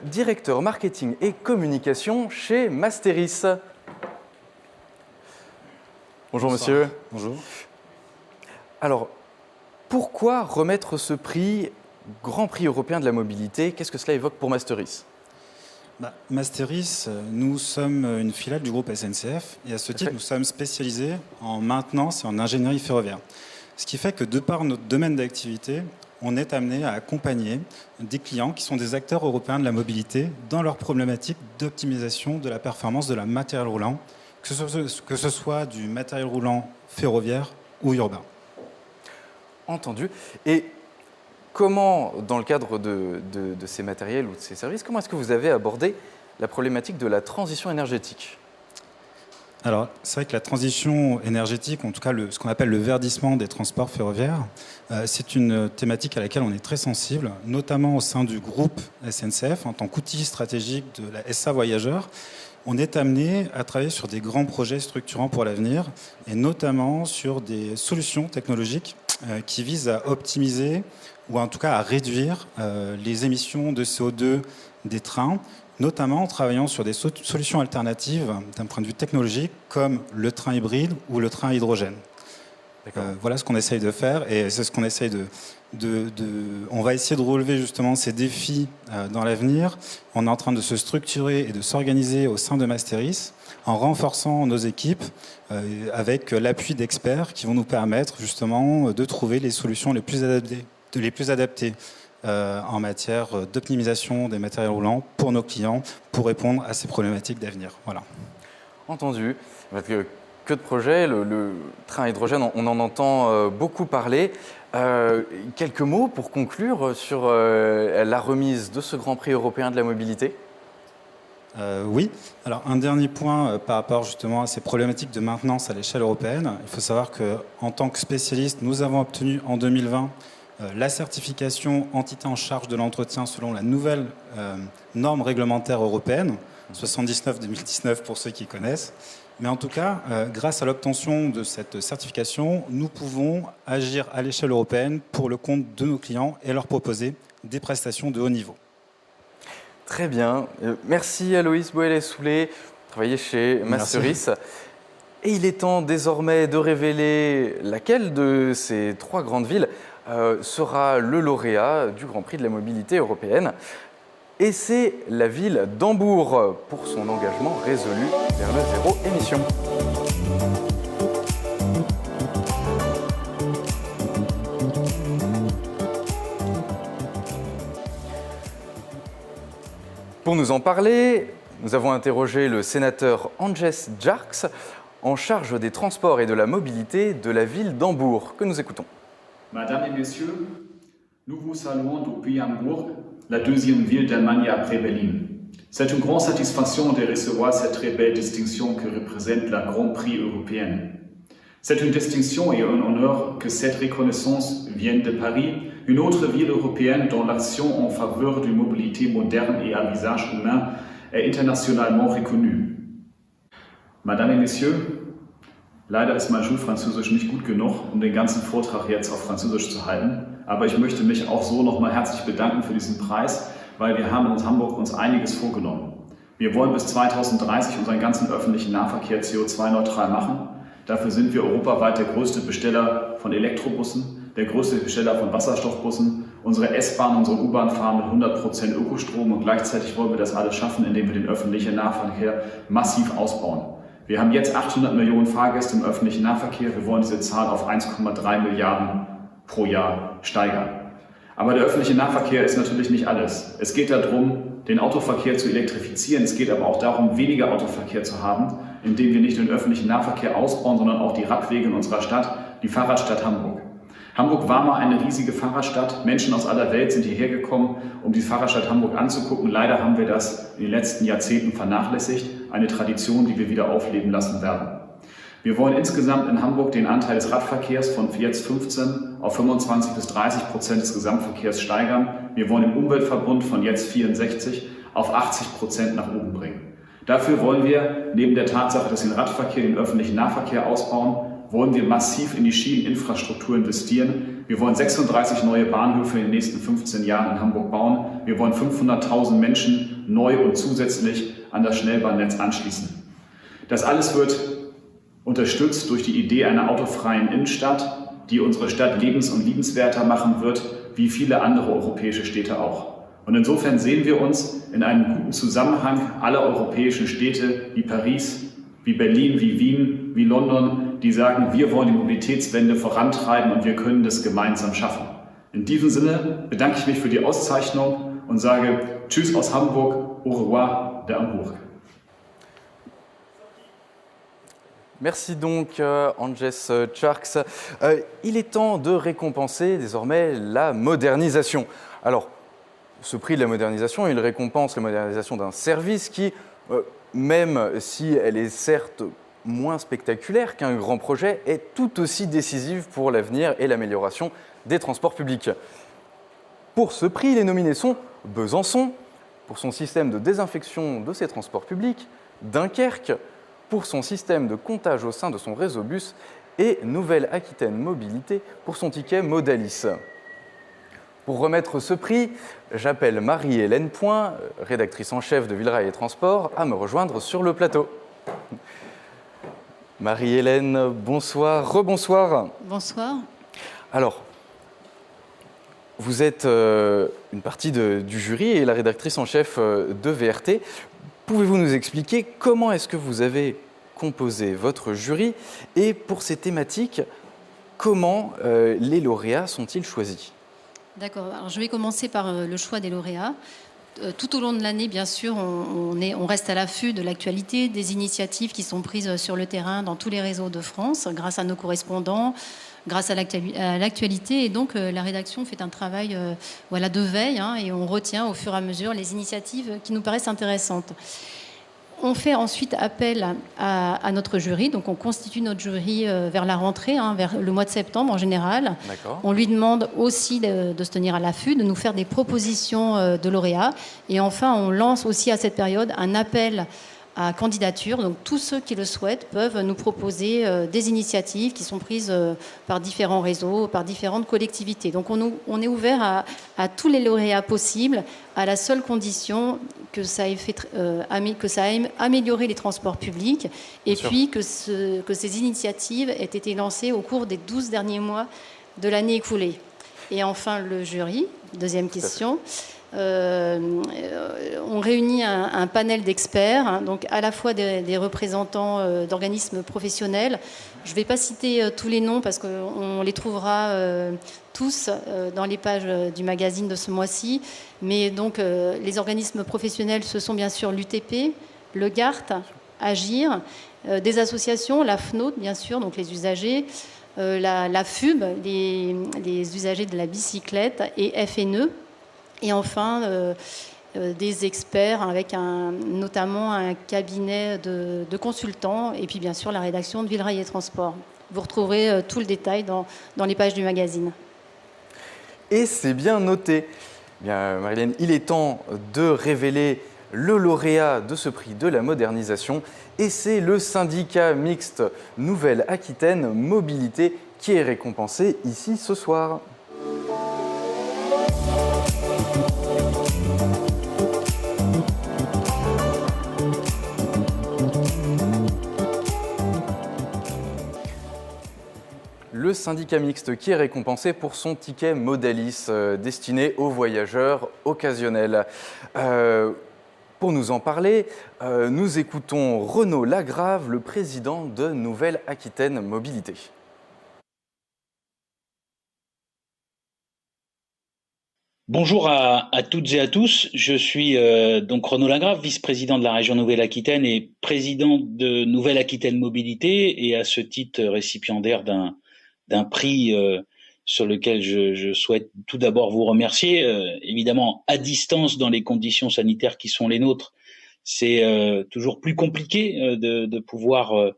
directeur marketing et communication chez Masteris. Bonjour monsieur. Bonjour. Alors, pourquoi remettre ce prix Grand Prix européen de la mobilité? Qu'est-ce que cela évoque pour Masteris? Masteris, nous sommes une filiale du groupe SNCF et à ce titre, nous sommes spécialisés en maintenance et en ingénierie ferroviaire. Ce qui fait que de par notre domaine d'activité, on est amené à accompagner des clients qui sont des acteurs européens de la mobilité dans leurs problématiques d'optimisation de la performance de la matériel roulant, que ce soit du matériel roulant ferroviaire ou urbain. Entendu. Et comment, dans le cadre de ces matériels ou de ces services, comment est-ce que vous avez abordé la problématique de la transition énergétique? Alors, c'est vrai que la transition énergétique, en tout cas ce qu'on appelle le verdissement des transports ferroviaires, c'est une thématique à laquelle on est très sensible, notamment au sein du groupe SNCF, en tant qu'outil stratégique de la SA Voyageurs. On est amené à travailler sur des grands projets structurants pour l'avenir, et notamment sur des solutions technologiques qui visent à optimiser ou en tout cas à réduire les émissions de CO2 des trains, notamment en travaillant sur des solutions alternatives d'un point de vue technologique, comme le train hybride ou le train à hydrogène. Voilà ce qu'on essaye de faire, et c'est ce qu'on essaye on va essayer de relever justement ces défis dans l'avenir. On est en train de se structurer et de s'organiser au sein de Masteris, en renforçant nos équipes avec l'appui d'experts qui vont nous permettre justement de trouver les solutions les plus adaptées en matière d'optimisation des matériels roulants pour nos clients, pour répondre à ces problématiques d'avenir. Voilà. Entendu. Parce que de projets, le train à hydrogène, on en entend beaucoup parler. Quelques mots pour conclure sur la remise de ce Grand Prix européen de la mobilité? Oui. Alors, un dernier point par rapport justement à ces problématiques de maintenance à l'échelle européenne. Il faut savoir qu'en tant que spécialiste, nous avons obtenu en 2020 la certification entité en charge de l'entretien selon la nouvelle norme réglementaire européenne, 79-2019 pour ceux qui connaissent. Mais en tout cas, grâce à l'obtention de cette certification, nous pouvons agir à l'échelle européenne pour le compte de nos clients et leur proposer des prestations de haut niveau. Très bien. Merci Aloïs Boëlet-Soulet, vous travaillez chez Masteris. Et il est temps désormais de révéler laquelle de ces trois grandes villes sera le lauréat du Grand Prix de la mobilité européenne. Et c'est la ville d'Hambourg pour son engagement résolu vers le zéro émission. Pour nous en parler, nous avons interrogé le sénateur Andrzej Jarks, en charge des transports et de la mobilité de la ville d'Hambourg, que nous écoutons. Mesdames et messieurs, nous vous saluons depuis Hambourg, la deuxième ville d'Allemagne après Berlin. C'est une grande satisfaction de recevoir cette très belle distinction que représente la Grand Prix européenne. C'est une distinction et un honneur que cette reconnaissance vienne de Paris, une autre ville européenne dont l'action en faveur d'une mobilité moderne et à visage humain est internationalement reconnue. Mesdames et messieurs, leider ist mein Schulfranzösisch nicht gut genug, den ganzen Vortrag jetzt auf Französisch zu halten. Aber ich möchte mich auch so nochmal herzlich bedanken für diesen Preis, weil wir haben in Hamburg uns einiges vorgenommen. Wir wollen bis 2030 unseren ganzen öffentlichen Nahverkehr CO2-neutral machen. Dafür sind wir europaweit der größte Besteller von Elektrobussen, der größte Besteller von Wasserstoffbussen. Unsere S-Bahn, unsere U-Bahn fahren mit 100% Ökostrom und gleichzeitig wollen wir das alles schaffen, indem wir den öffentlichen Nahverkehr massiv ausbauen. Wir haben jetzt 800 Millionen Fahrgäste im öffentlichen Nahverkehr. Wir wollen diese Zahl auf 1,3 Milliarden pro Jahr steigern. Aber der öffentliche Nahverkehr ist natürlich nicht alles. Es geht darum, den Autoverkehr zu elektrifizieren. Es geht aber auch darum, weniger Autoverkehr zu haben. indem wir nicht nur den öffentlichen Nahverkehr ausbauen, sondern auch die Radwege in unserer Stadt, die Fahrradstadt Hamburg. Hamburg war mal eine riesige Fahrradstadt. Menschen aus aller Welt sind hierher gekommen, um die Fahrradstadt Hamburg anzugucken. Leider haben wir das in den letzten Jahrzehnten vernachlässigt. Eine Tradition, die wir wieder aufleben lassen werden. Wir wollen insgesamt in Hamburg den Anteil des Radverkehrs von jetzt 15 auf 25 bis 30% des Gesamtverkehrs steigern. Wir wollen den Umweltverbund von jetzt 64 auf 80% nach oben bringen. Dafür wollen wir neben der Tatsache, dass wir den Radverkehr, den öffentlichen Nahverkehr ausbauen, wollen wir massiv in die Schieneninfrastruktur investieren. Wir wollen 36 neue Bahnhöfe in den nächsten 15 Jahren in Hamburg bauen. Wir wollen 500.000 Menschen neu und zusätzlich an das Schnellbahnnetz anschließen. Das alles wird unterstützt durch die Idee einer autofreien Innenstadt, die unsere Stadt lebens- und liebenswerter machen wird, wie viele andere europäische Städte auch. Und insofern sehen wir uns in einem guten Zusammenhang aller europäischen Städte wie Paris, wie Berlin, wie Wien, wie London, die sagen, wir wollen die Mobilitätswende vorantreiben und wir können das gemeinsam schaffen. In diesem Sinne bedanke ich mich für die Auszeichnung und sage Tschüss aus Hamburg, au revoir de Hamburg. Merci donc Andrzej Czarks. Il est temps de récompenser désormais la modernisation. Alors, ce prix de la modernisation, il récompense la modernisation d'un service qui, même si elle est certes moins spectaculaire qu'un grand projet, est tout aussi décisive pour l'avenir et l'amélioration des transports publics. Pour ce prix, les nominés sont Besançon, pour son système de désinfection de ses transports publics, Dunkerque, pour son système de comptage au sein de son réseau bus, et Nouvelle-Aquitaine Mobilité pour son ticket Modalis. Pour remettre ce prix, j'appelle Marie-Hélène Point, rédactrice en chef de Villerail et Transport, à me rejoindre sur le plateau. Marie-Hélène, bonsoir, rebonsoir. Bonsoir. Alors, vous êtes une partie du jury et la rédactrice en chef de VRT. Pouvez-vous nous expliquer comment est-ce que vous avez composé votre jury et pour ces thématiques, comment les lauréats sont-ils choisis? D'accord. Alors, je vais commencer par le choix des lauréats. Tout au long de l'année, bien sûr, on reste à l'affût de l'actualité, des initiatives qui sont prises sur le terrain dans tous les réseaux de France, grâce à nos correspondants, grâce à l'actualité. Et donc, la rédaction fait un travail de veille et on retient au fur et à mesure les initiatives qui nous paraissent intéressantes. On fait ensuite appel à notre jury. Donc, on constitue notre jury vers la rentrée, vers le mois de septembre en général. On lui demande aussi de se tenir à l'affût, de nous faire des propositions de lauréats. Et enfin, on lance aussi à cette période un appel à candidature. Donc, tous ceux qui le souhaitent peuvent nous proposer des initiatives qui sont prises par différents réseaux, par différentes collectivités. Donc, on est ouvert à tous les lauréats possibles, à la seule condition que ça ait amélioré les transports publics et puis que ces initiatives aient été lancées au cours des 12 derniers mois de l'année écoulée. Et enfin, le jury, deuxième question. On réunit un panel d'experts, donc à la fois des représentants d'organismes professionnels. Je ne vais pas citer tous les noms parce qu'on les trouvera tous dans les pages du magazine de ce mois-ci. Mais donc les organismes professionnels, ce sont bien sûr l'UTP, le GART, Agir, des associations, la FNOT bien sûr, donc les usagers, la FUB, les usagers de la bicyclette, et FNE. Et enfin, des experts avec notamment un cabinet de consultants et puis bien sûr la rédaction de Villerail et Transport. Vous retrouverez tout le détail dans les pages du magazine. Et c'est bien noté. Bien, Marie-Hélène, il est temps de révéler le lauréat de ce prix de la modernisation et c'est le syndicat mixte Nouvelle-Aquitaine Mobilité qui est récompensé ici ce soir. Le syndicat mixte qui est récompensé pour son ticket Modalis destiné aux voyageurs occasionnels. Pour nous en parler, nous écoutons Renaud Lagrave, le président de Nouvelle-Aquitaine Mobilité. Bonjour à toutes et à tous. Je suis donc Renaud Lagrave, vice-président de la région Nouvelle-Aquitaine et président de Nouvelle-Aquitaine Mobilité, et à ce titre récipiendaire d'un prix sur lequel je souhaite tout d'abord vous remercier. Évidemment, à distance, dans les conditions sanitaires qui sont les nôtres, c'est toujours plus compliqué de pouvoir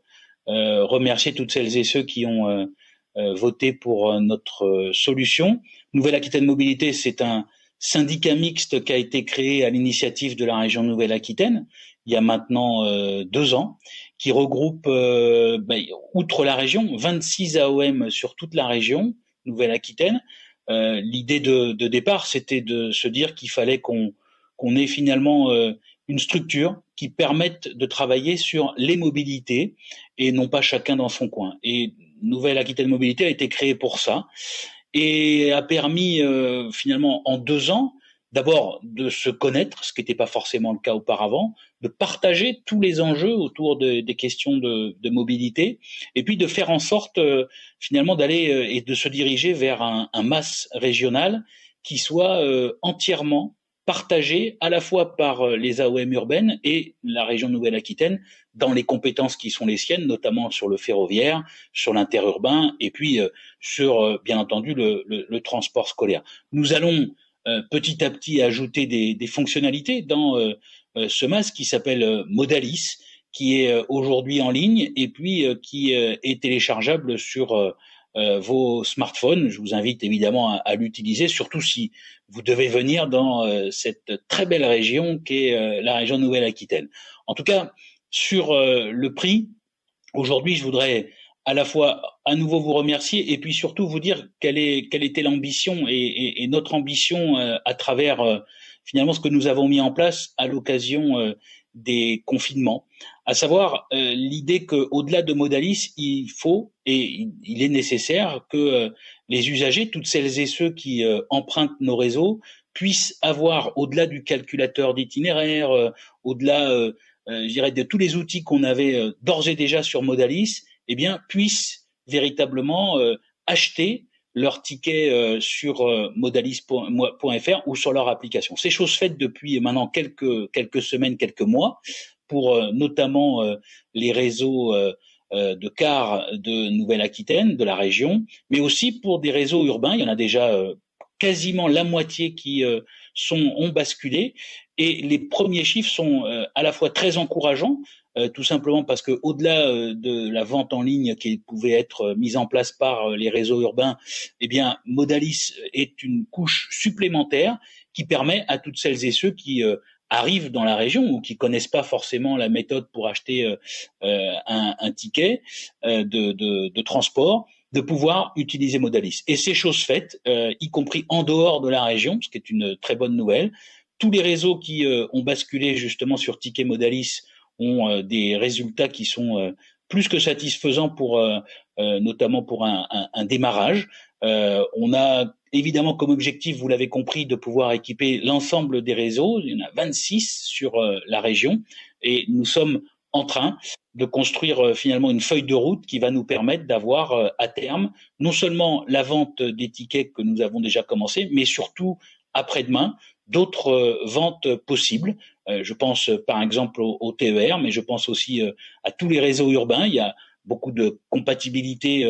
remercier toutes celles et ceux qui ont voté pour notre solution. Nouvelle-Aquitaine Mobilité, c'est un syndicat mixte qui a été créé à l'initiative de la région Nouvelle-Aquitaine il y a maintenant 2 ans, qui regroupe, outre la région, 26 AOM sur toute la région Nouvelle-Aquitaine. L'idée de départ, c'était de se dire qu'il fallait qu'on ait finalement une structure qui permette de travailler sur les mobilités et non pas chacun dans son coin. Et Nouvelle-Aquitaine Mobilité a été créée pour ça et a permis finalement en 2 ans d'abord de se connaître, ce qui n'était pas forcément le cas auparavant, de partager tous les enjeux autour des questions de mobilité, et puis de faire en sorte finalement d'aller et de se diriger vers un MAS régional qui soit entièrement partagé à la fois par les AOM urbaines et la région Nouvelle-Aquitaine dans les compétences qui sont les siennes, notamment sur le ferroviaire, sur l'interurbain et puis sur, bien entendu, le transport scolaire. Nous allons petit à petit ajouter des fonctionnalités dans ce MAS qui s'appelle Modalis, qui est aujourd'hui en ligne et puis qui est téléchargeable sur vos smartphones. Je vous invite évidemment à l'utiliser, surtout si vous devez venir dans cette très belle région qu'est la région Nouvelle-Aquitaine. En tout cas, sur le prix, aujourd'hui, je voudrais à la fois à nouveau vous remercier et puis surtout vous dire quelle était l'ambition et notre ambition à travers finalement ce que nous avons mis en place à l'occasion des confinements, à savoir l'idée qu'au-delà de Modalis, il faut et il est nécessaire que les usagers, toutes celles et ceux qui empruntent nos réseaux, puissent avoir, au-delà du calculateur d'itinéraire, au-delà, je dirais, de tous les outils qu'on avait d'ores et déjà sur Modalis, eh bien, puissent véritablement acheter leur ticket sur modalis.fr ou sur leur application. C'est chose faite depuis maintenant quelques semaines, quelques mois, pour notamment les réseaux de cars de Nouvelle-Aquitaine, de la région, mais aussi pour des réseaux urbains. Il y en a déjà quasiment la moitié qui ont basculé, et les premiers chiffres sont à la fois très encourageants, tout simplement parce que au-delà de la vente en ligne qui pouvait être mise en place par les réseaux urbains, eh bien Modalis est une couche supplémentaire qui permet à toutes celles et ceux qui arrivent dans la région ou qui connaissent pas forcément la méthode pour acheter un ticket de transport, de pouvoir utiliser Modalis. Et c'est chose faite, y compris en dehors de la région, ce qui est une très bonne nouvelle. Tous les réseaux qui ont basculé justement sur Ticket Modalis ont des résultats qui sont plus que satisfaisants pour notamment pour un démarrage. On a évidemment comme objectif, vous l'avez compris, de pouvoir équiper l'ensemble des réseaux. Il y en a 26 sur la région et nous sommes en train de construire finalement une feuille de route qui va nous permettre d'avoir à terme non seulement la vente des tickets que nous avons déjà commencé, mais surtout après-demain d'autres ventes possibles. Je pense par exemple au TER, mais je pense aussi à tous les réseaux urbains. Il y a beaucoup de compatibilité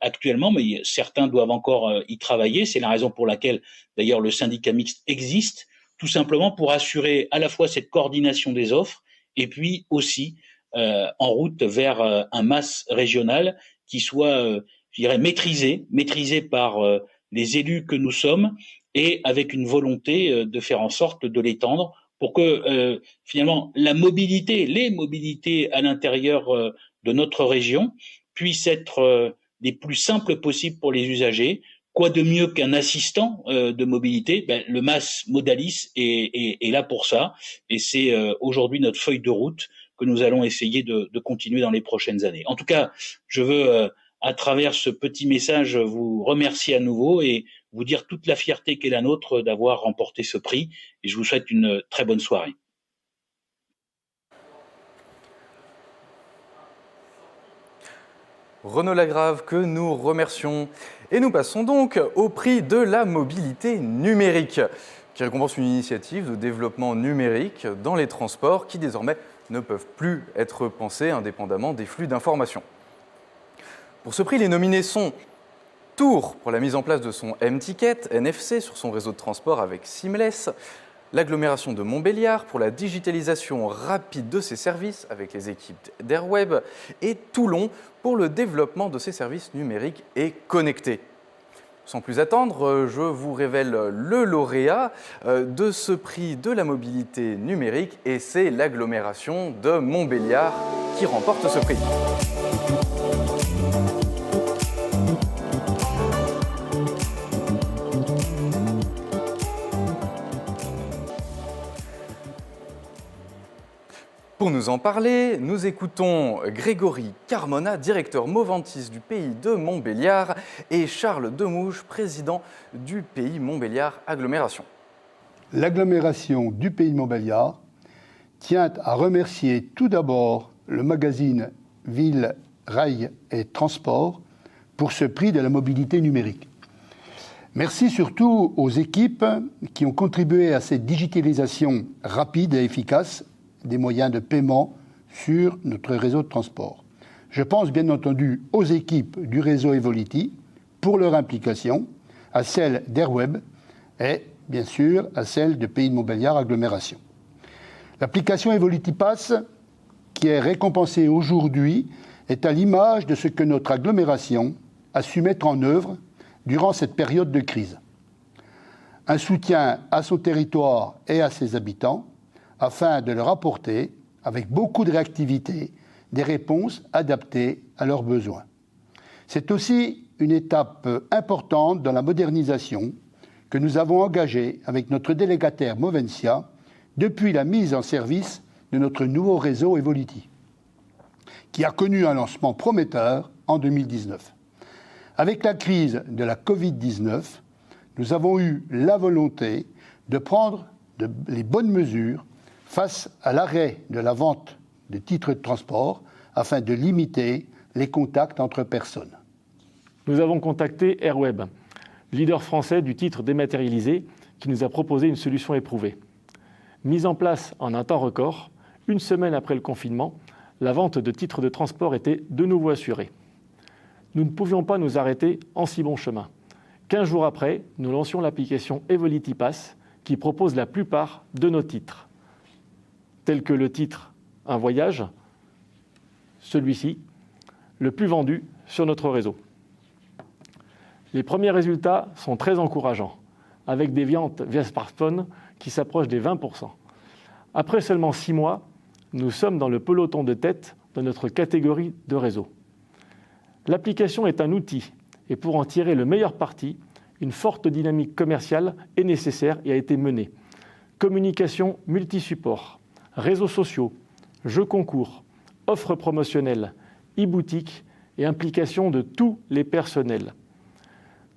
actuellement, mais certains doivent encore y travailler. C'est la raison pour laquelle d'ailleurs le syndicat mixte existe, tout simplement pour assurer à la fois cette coordination des offres et puis aussi en route vers un MAS régional qui soit, je dirais, maîtrisé par les élus que nous sommes et avec une volonté de faire en sorte de l'étendre pour que finalement les mobilités à l'intérieur de notre région puissent être les plus simples possibles pour les usagers. Quoi de mieux qu'un assistant de mobilité? Le MAS Modalis est là pour ça, et c'est aujourd'hui notre feuille de route que nous allons essayer de continuer dans les prochaines années. En tout cas, je veux à travers ce petit message vous remercier à nouveau et vous dire toute la fierté qu'est la nôtre d'avoir remporté ce prix, et je vous souhaite une très bonne soirée. Renaud Lagrave, que nous remercions. Et nous passons donc au prix de la mobilité numérique, qui récompense une initiative de développement numérique dans les transports qui désormais ne peuvent plus être pensés indépendamment des flux d'informations. Pour ce prix, les nominés sont Tours pour la mise en place de son M-Ticket NFC sur son réseau de transport avec Seamless, l'agglomération de Montbéliard pour la digitalisation rapide de ses services avec les équipes d'Airweb et Toulon pour le développement de ses services numériques et connectés. Sans plus attendre, je vous révèle le lauréat de ce prix de la mobilité numérique et c'est l'agglomération de Montbéliard qui remporte ce prix. Pour nous en parler, nous écoutons Grégory Carmona, directeur Moventis du pays de Montbéliard, et Charles Demouche, président du pays Montbéliard Agglomération. L'agglomération du pays de Montbéliard tient à remercier tout d'abord le magazine Ville, Rail et Transport pour ce prix de la mobilité numérique. Merci surtout aux équipes qui ont contribué à cette digitalisation rapide et efficace des moyens de paiement sur notre réseau de transport. Je pense bien entendu aux équipes du réseau Evolity pour leur implication, à celle d'Airweb et bien sûr à celle de Pays de Montbéliard Agglomération. L'application Evolity Pass, qui est récompensée aujourd'hui, est à l'image de ce que notre agglomération a su mettre en œuvre durant cette période de crise. Un soutien à son territoire et à ses habitants, afin de leur apporter, avec beaucoup de réactivité, des réponses adaptées à leurs besoins. C'est aussi une étape importante dans la modernisation que nous avons engagée avec notre délégataire Moventia depuis la mise en service de notre nouveau réseau Evolity, qui a connu un lancement prometteur en 2019. Avec la crise de la Covid-19, nous avons eu la volonté de prendre les bonnes mesures face à l'arrêt de la vente de titres de transport afin de limiter les contacts entre personnes. Nous avons contacté Airweb, leader français du titre dématérialisé, qui nous a proposé une solution éprouvée. Mise en place en un temps record, une semaine après le confinement, la vente de titres de transport était de nouveau assurée. Nous ne pouvions pas nous arrêter en si bon chemin. 15 jours après, nous lancions l'application Evolity Pass, qui propose la plupart de nos titres, tels que le titre « Un voyage », celui-ci, le plus vendu sur notre réseau. Les premiers résultats sont très encourageants, avec des ventes via smartphone qui s'approchent des 20%. Après seulement 6 mois, nous sommes dans le peloton de tête de notre catégorie de réseau. L'application est un outil, et pour en tirer le meilleur parti, une forte dynamique commerciale est nécessaire et a été menée. Communication multi-support, réseaux sociaux, jeux concours, offres promotionnelles, e-boutique et implication de tous les personnels.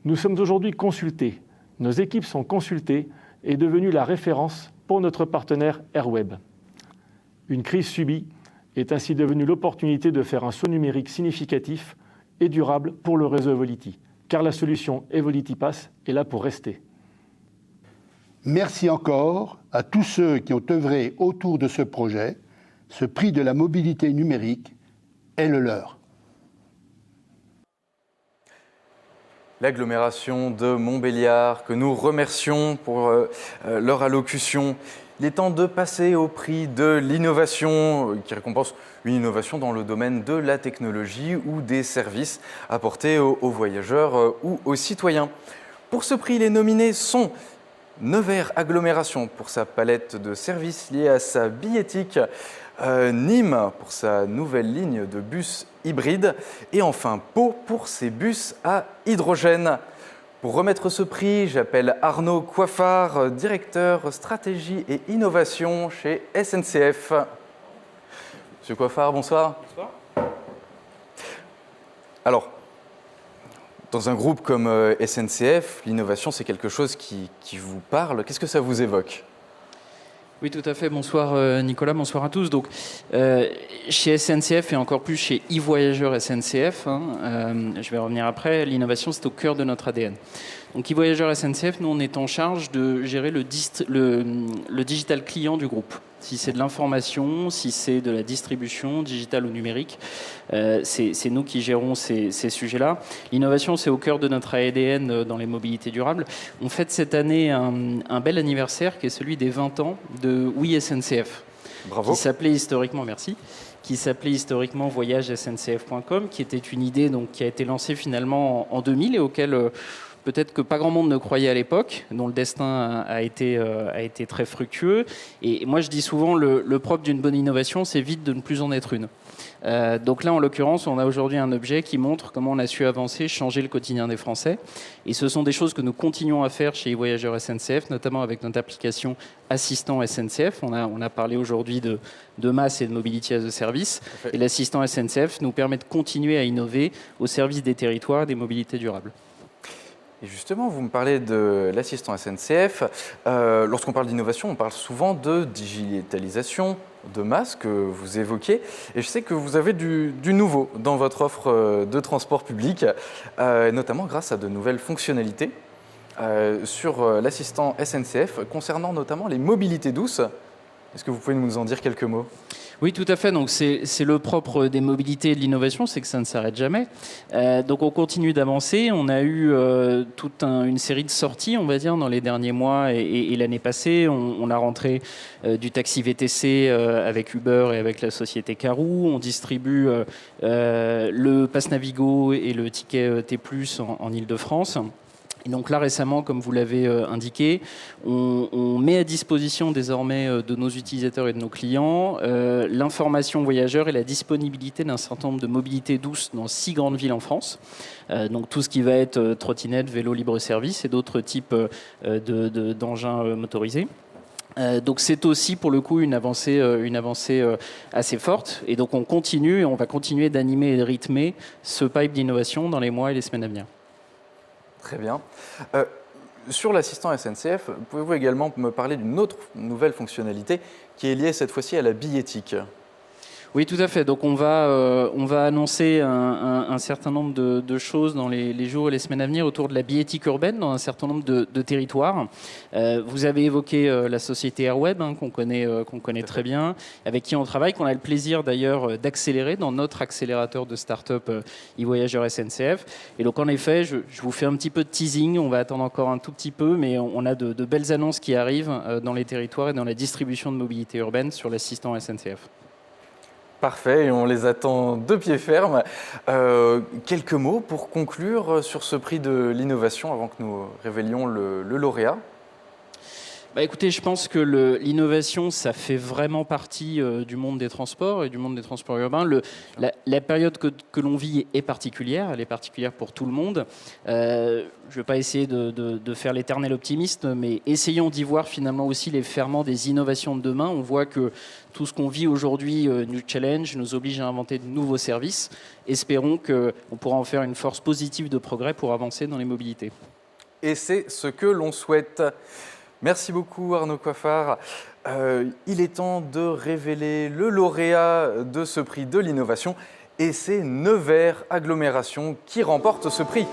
Nous sommes aujourd'hui consultés, nos équipes sont consultées et devenues la référence pour notre partenaire Airweb. Une crise subie est ainsi devenue l'opportunité de faire un saut numérique significatif et durable pour le réseau Evolity, car la solution Evolity Pass est là pour rester. Merci encore à tous ceux qui ont œuvré autour de ce projet. Ce prix de la mobilité numérique est le leur. L'agglomération de Montbéliard, que nous remercions pour leur allocution. Il est temps de passer au prix de l'innovation, qui récompense une innovation dans le domaine de la technologie ou des services apportés aux voyageurs ou aux citoyens. Pour ce prix, les nominés sont Nevers Agglomération pour sa palette de services liés à sa billettique, Nîmes pour sa nouvelle ligne de bus hybride et enfin Pau pour ses bus à hydrogène. Pour remettre ce prix, j'appelle Arnaud Coiffard, directeur stratégie et innovation chez SNCF. Monsieur Coiffard, bonsoir. Bonsoir. Alors, dans un groupe comme SNCF, l'innovation, c'est quelque chose qui vous parle. Qu'est-ce que ça vous évoque ? Oui, tout à fait. Bonsoir Nicolas, bonsoir à tous. Donc, chez SNCF et encore plus chez e-Voyageurs SNCF, je vais revenir après, l'innovation c'est au cœur de notre ADN. Donc e-Voyageurs SNCF, nous on est en charge de gérer le digital client du groupe. Si c'est de l'information, si c'est de la distribution, digitale ou numérique, c'est nous qui gérons ces sujets-là. L'innovation, c'est au cœur de notre ADN dans les mobilités durables. On fête cette année un bel anniversaire qui est celui des 20 ans de Oui SNCF. Bravo. Qui s'appelait historiquement, merci, qui s'appelait historiquement voyagesncf.com, qui était une idée donc, qui a été lancée finalement en 2000 et auquel... peut-être que pas grand monde ne croyait à l'époque, dont le destin a été très fructueux. Et moi, je dis souvent, le propre d'une bonne innovation, c'est vite de ne plus en être une. Donc là, en l'occurrence, on a aujourd'hui un objet qui montre comment on a su avancer, changer le quotidien des Français. Et ce sont des choses que nous continuons à faire chez e-Voyageurs SNCF, notamment avec notre application Assistant SNCF. On a parlé aujourd'hui de MaaS et de Mobility as a Service. Et l'assistant SNCF nous permet de continuer à innover au service des territoires et des mobilités durables. Et justement, vous me parlez de l'assistant SNCF. Lorsqu'on parle d'innovation, on parle souvent de digitalisation, de MaaS que vous évoquez. Et je sais que vous avez du nouveau dans votre offre de transport public, notamment grâce à de nouvelles fonctionnalités sur l'assistant SNCF, concernant notamment les mobilités douces. Est-ce que vous pouvez nous en dire quelques mots ? Oui, tout à fait. Donc, c'est le propre des mobilités et de l'innovation, c'est que ça ne s'arrête jamais. Donc, on continue d'avancer. On a eu toute une série de sorties, on va dire, dans les derniers mois et l'année passée. On a rentré du taxi VTC avec Uber et avec la société Carou. On distribue le Pass Navigo et le ticket T+, en Ile-de-France. Et donc là, récemment, comme vous l'avez indiqué, on met à disposition désormais de nos utilisateurs et de nos clients l'information voyageur et la disponibilité d'un certain nombre de mobilités douces dans 6 grandes villes en France. Donc tout ce qui va être trottinette, vélo libre-service et d'autres types d'engins motorisés. Donc c'est aussi pour le coup une avancée assez forte. Et donc on continue et on va continuer d'animer et de rythmer ce pipe d'innovation dans les mois et les semaines à venir. Très bien. Sur l'assistant SNCF, pouvez-vous également me parler d'une autre nouvelle fonctionnalité qui est liée cette fois-ci à la billettique ? Oui, tout à fait. Donc on va annoncer un certain nombre de choses dans les jours et les semaines à venir autour de la billettique urbaine dans un certain nombre de territoires. Vous avez évoqué la société Airweb, qu'on connaît très bien, avec qui on travaille, qu'on a le plaisir d'ailleurs d'accélérer dans notre accélérateur de start-up e-Voyageurs SNCF. Et donc en effet, je vous fais un petit peu de teasing, on va attendre encore un tout petit peu, mais on a de belles annonces qui arrivent dans les territoires et dans la distribution de mobilité urbaine sur l'assistant SNCF. Parfait, et on les attend de pied ferme. Quelques mots pour conclure sur ce prix de l'innovation avant que nous révélions le lauréat. Écoutez, je pense que l'innovation, ça fait vraiment partie du monde des transports et du monde des transports urbains. La période que l'on vit est particulière, elle est particulière pour tout le monde. Je ne vais pas essayer de faire l'éternel optimiste, mais essayons d'y voir finalement aussi les ferments des innovations de demain. On voit que tout ce qu'on vit aujourd'hui nous challenge, nous oblige à inventer de nouveaux services. Espérons qu'on pourra en faire une force positive de progrès pour avancer dans les mobilités. Et c'est ce que l'on souhaite. Merci beaucoup Arnaud Coiffard. Il est temps de révéler le lauréat de ce prix de l'innovation et c'est Nevers Agglomération qui remporte ce prix.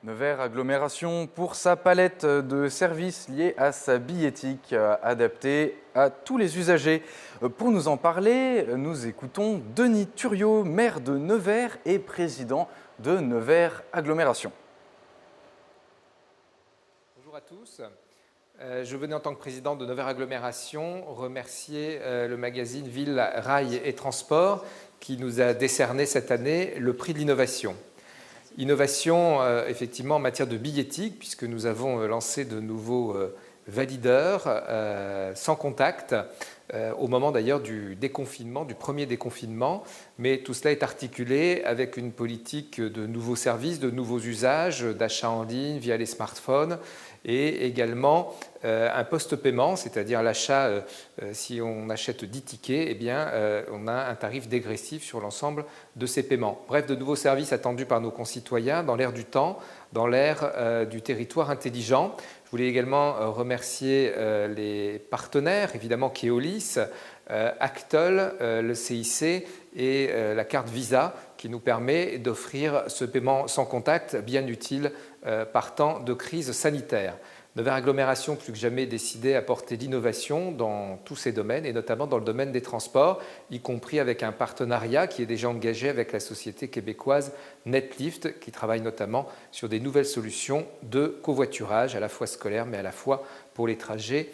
Nevers Agglomération pour sa palette de services liés à sa billettique adaptée à tous les usagers. Pour nous en parler, nous écoutons Denis Thuriot, maire de Nevers et président de Nevers Agglomération. Bonjour à tous. Je venais en tant que président de Nevers Agglomération remercier le magazine Ville, Rail et Transport qui nous a décerné cette année le prix de l'innovation. Innovation, effectivement, en matière de billettique, puisque nous avons lancé de nouveaux valideurs sans contact au moment d'ailleurs du déconfinement, du premier déconfinement, mais tout cela est articulé avec une politique de nouveaux services, de nouveaux usages, d'achat en ligne via les smartphones, et également un post-paiement, c'est-à-dire l'achat, si on achète 10 tickets, eh bien, on a un tarif dégressif sur l'ensemble de ces paiements. Bref, de nouveaux services attendus par nos concitoyens dans l'ère du temps, dans l'ère du territoire intelligent. Je voulais également remercier les partenaires, évidemment Keolis, Actol, le CIC et la carte Visa qui nous permet d'offrir ce paiement sans contact bien utile par temps de crise sanitaire. Nevers Agglomération, plus que jamais, décidé à porter l'innovation dans tous ces domaines, et notamment dans le domaine des transports, y compris avec un partenariat qui est déjà engagé avec la société québécoise Netlift, qui travaille notamment sur des nouvelles solutions de covoiturage, à la fois scolaire, mais à la fois pour les trajets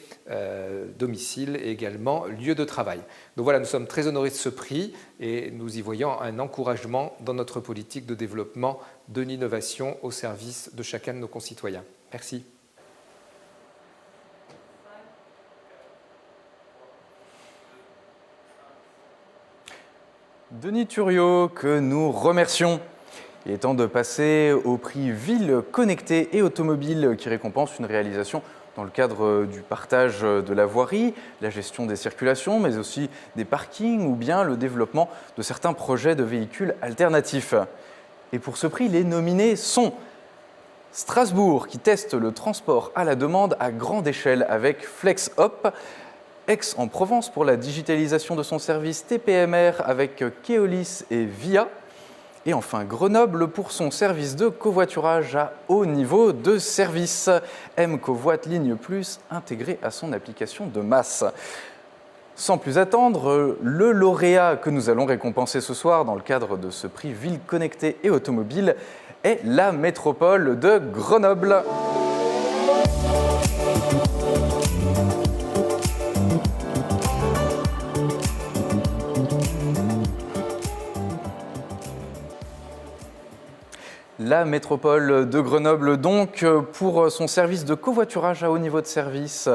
domicile et également lieu de travail. Donc voilà, nous sommes très honorés de ce prix et nous y voyons un encouragement dans notre politique de développement de l'innovation au service de chacun de nos concitoyens. Merci. Denis Thuriot, que nous remercions. Il est temps de passer au prix Ville connectée et automobile qui récompense une réalisation dans le cadre du partage de la voirie, la gestion des circulations, mais aussi des parkings ou bien le développement de certains projets de véhicules alternatifs. Et pour ce prix, les nominés sont Strasbourg, qui teste le transport à la demande à grande échelle avec FlexHop, Aix-en-Provence pour la digitalisation de son service TPMR avec Keolis et Via. Et enfin Grenoble pour son service de covoiturage à haut niveau de service. M-Covoit Ligne Plus intégré à son application de masse. Sans plus attendre, le lauréat que nous allons récompenser ce soir dans le cadre de ce prix Ville connectée et automobile est la métropole de Grenoble. La métropole de Grenoble, donc, pour son service de covoiturage à haut niveau de service.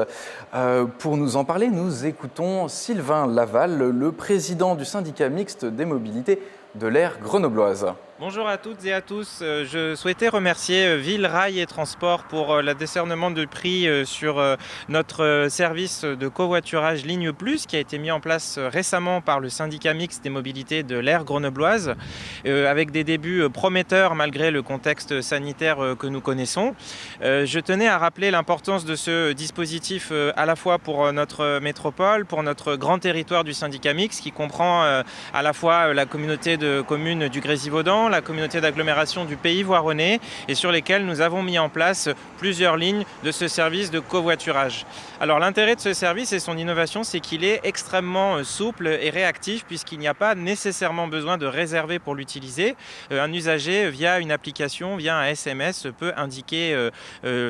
Pour nous en parler, nous écoutons Sylvain Laval, le président du syndicat mixte des mobilités de l'aire grenobloise. Bonjour à toutes et à tous. Je souhaitais remercier Ville, Rail et Transport pour le décernement de prix sur notre service de covoiturage Ligne Plus qui a été mis en place récemment par le syndicat mixte des mobilités de l'aire grenobloise avec des débuts prometteurs malgré le contexte sanitaire que nous connaissons. Je tenais à rappeler l'importance de ce dispositif à la fois pour notre métropole, pour notre grand territoire du syndicat mixte qui comprend à la fois la communauté de communes du Grésivaudan, la communauté d'agglomération du Pays Voironnais et sur lesquels nous avons mis en place plusieurs lignes de ce service de covoiturage. Alors l'intérêt de ce service et son innovation, c'est qu'il est extrêmement souple et réactif puisqu'il n'y a pas nécessairement besoin de réserver pour l'utiliser. Un usager via une application, via un SMS peut indiquer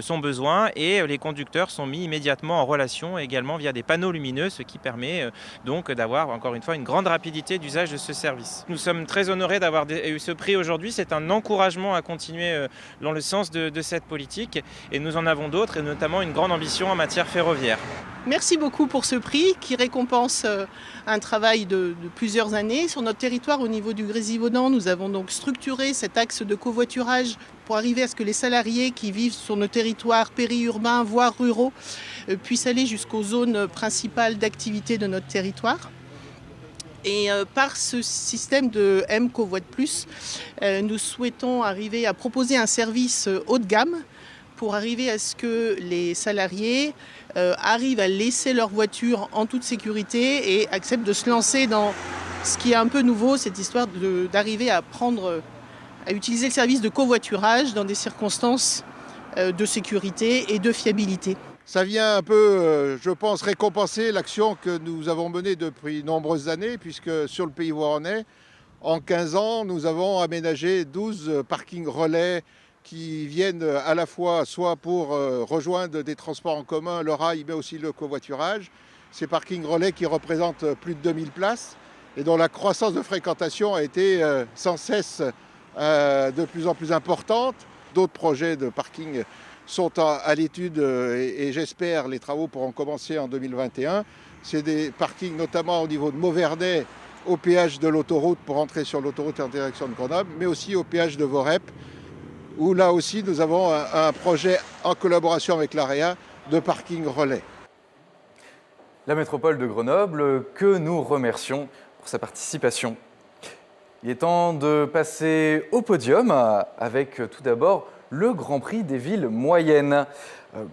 son besoin et les conducteurs sont mis immédiatement en relation également via des panneaux lumineux, ce qui permet donc d'avoir encore une fois une grande rapidité d'usage de ce service. Nous sommes très honorés d'avoir eu ce prix aujourd'hui. C'est un encouragement à continuer dans le sens de cette politique et nous en avons d'autres et notamment une grande ambition en matière ferroviaire. Merci beaucoup pour ce prix qui récompense un travail de plusieurs années. Sur notre territoire, au niveau du Grésivaudan, nous avons donc structuré cet axe de covoiturage pour arriver à ce que les salariés qui vivent sur nos territoires périurbains, voire ruraux, puissent aller jusqu'aux zones principales d'activité de notre territoire. Et par ce système de M-Covoit Plus, nous souhaitons arriver à proposer un service haut de gamme pour arriver à ce que les salariés arrivent à laisser leur voiture en toute sécurité et acceptent de se lancer dans ce qui est un peu nouveau, cette histoire d'arriver à utiliser le service de covoiturage dans des circonstances de sécurité et de fiabilité. Ça vient un peu, je pense, récompenser l'action que nous avons menée depuis nombreuses années, puisque sur le Pays Voironnais, en 15 ans, nous avons aménagé 12 parkings relais qui viennent à la fois soit pour rejoindre des transports en commun, le rail, mais aussi le covoiturage. Ces parkings relais qui représentent plus de 2000 places et dont la croissance de fréquentation a été sans cesse de plus en plus importante. D'autres projets de parking sont à l'étude et j'espère les travaux pourront commencer en 2021. C'est des parkings notamment au niveau de Mauvernay, au péage de l'autoroute pour entrer sur l'autoroute en direction de Grenoble, mais aussi au péage de Vorep, où là aussi nous avons un projet en collaboration avec l'AREA de parking relais. La métropole de Grenoble que nous remercions pour sa participation. Il est temps de passer au podium avec tout d'abord le Grand Prix des villes moyennes.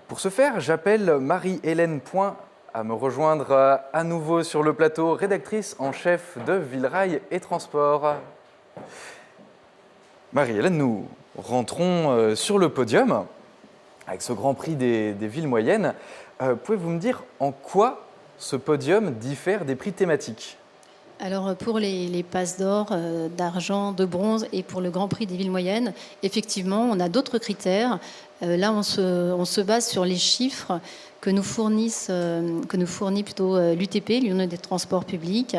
Pour ce faire, j'appelle Marie-Hélène Point à me rejoindre à nouveau sur le plateau, rédactrice en chef de Villerail et Transport. Marie-Hélène, nous rentrons sur le podium avec ce Grand Prix des villes moyennes. Pouvez-vous me dire en quoi ce podium diffère des prix thématiques ? Alors pour les passes d'or, d'argent, de bronze et pour le Grand Prix des villes moyennes, effectivement, on a d'autres critères. Là, on se base sur les chiffres que nous fournit l'UTP, l'Union des transports publics,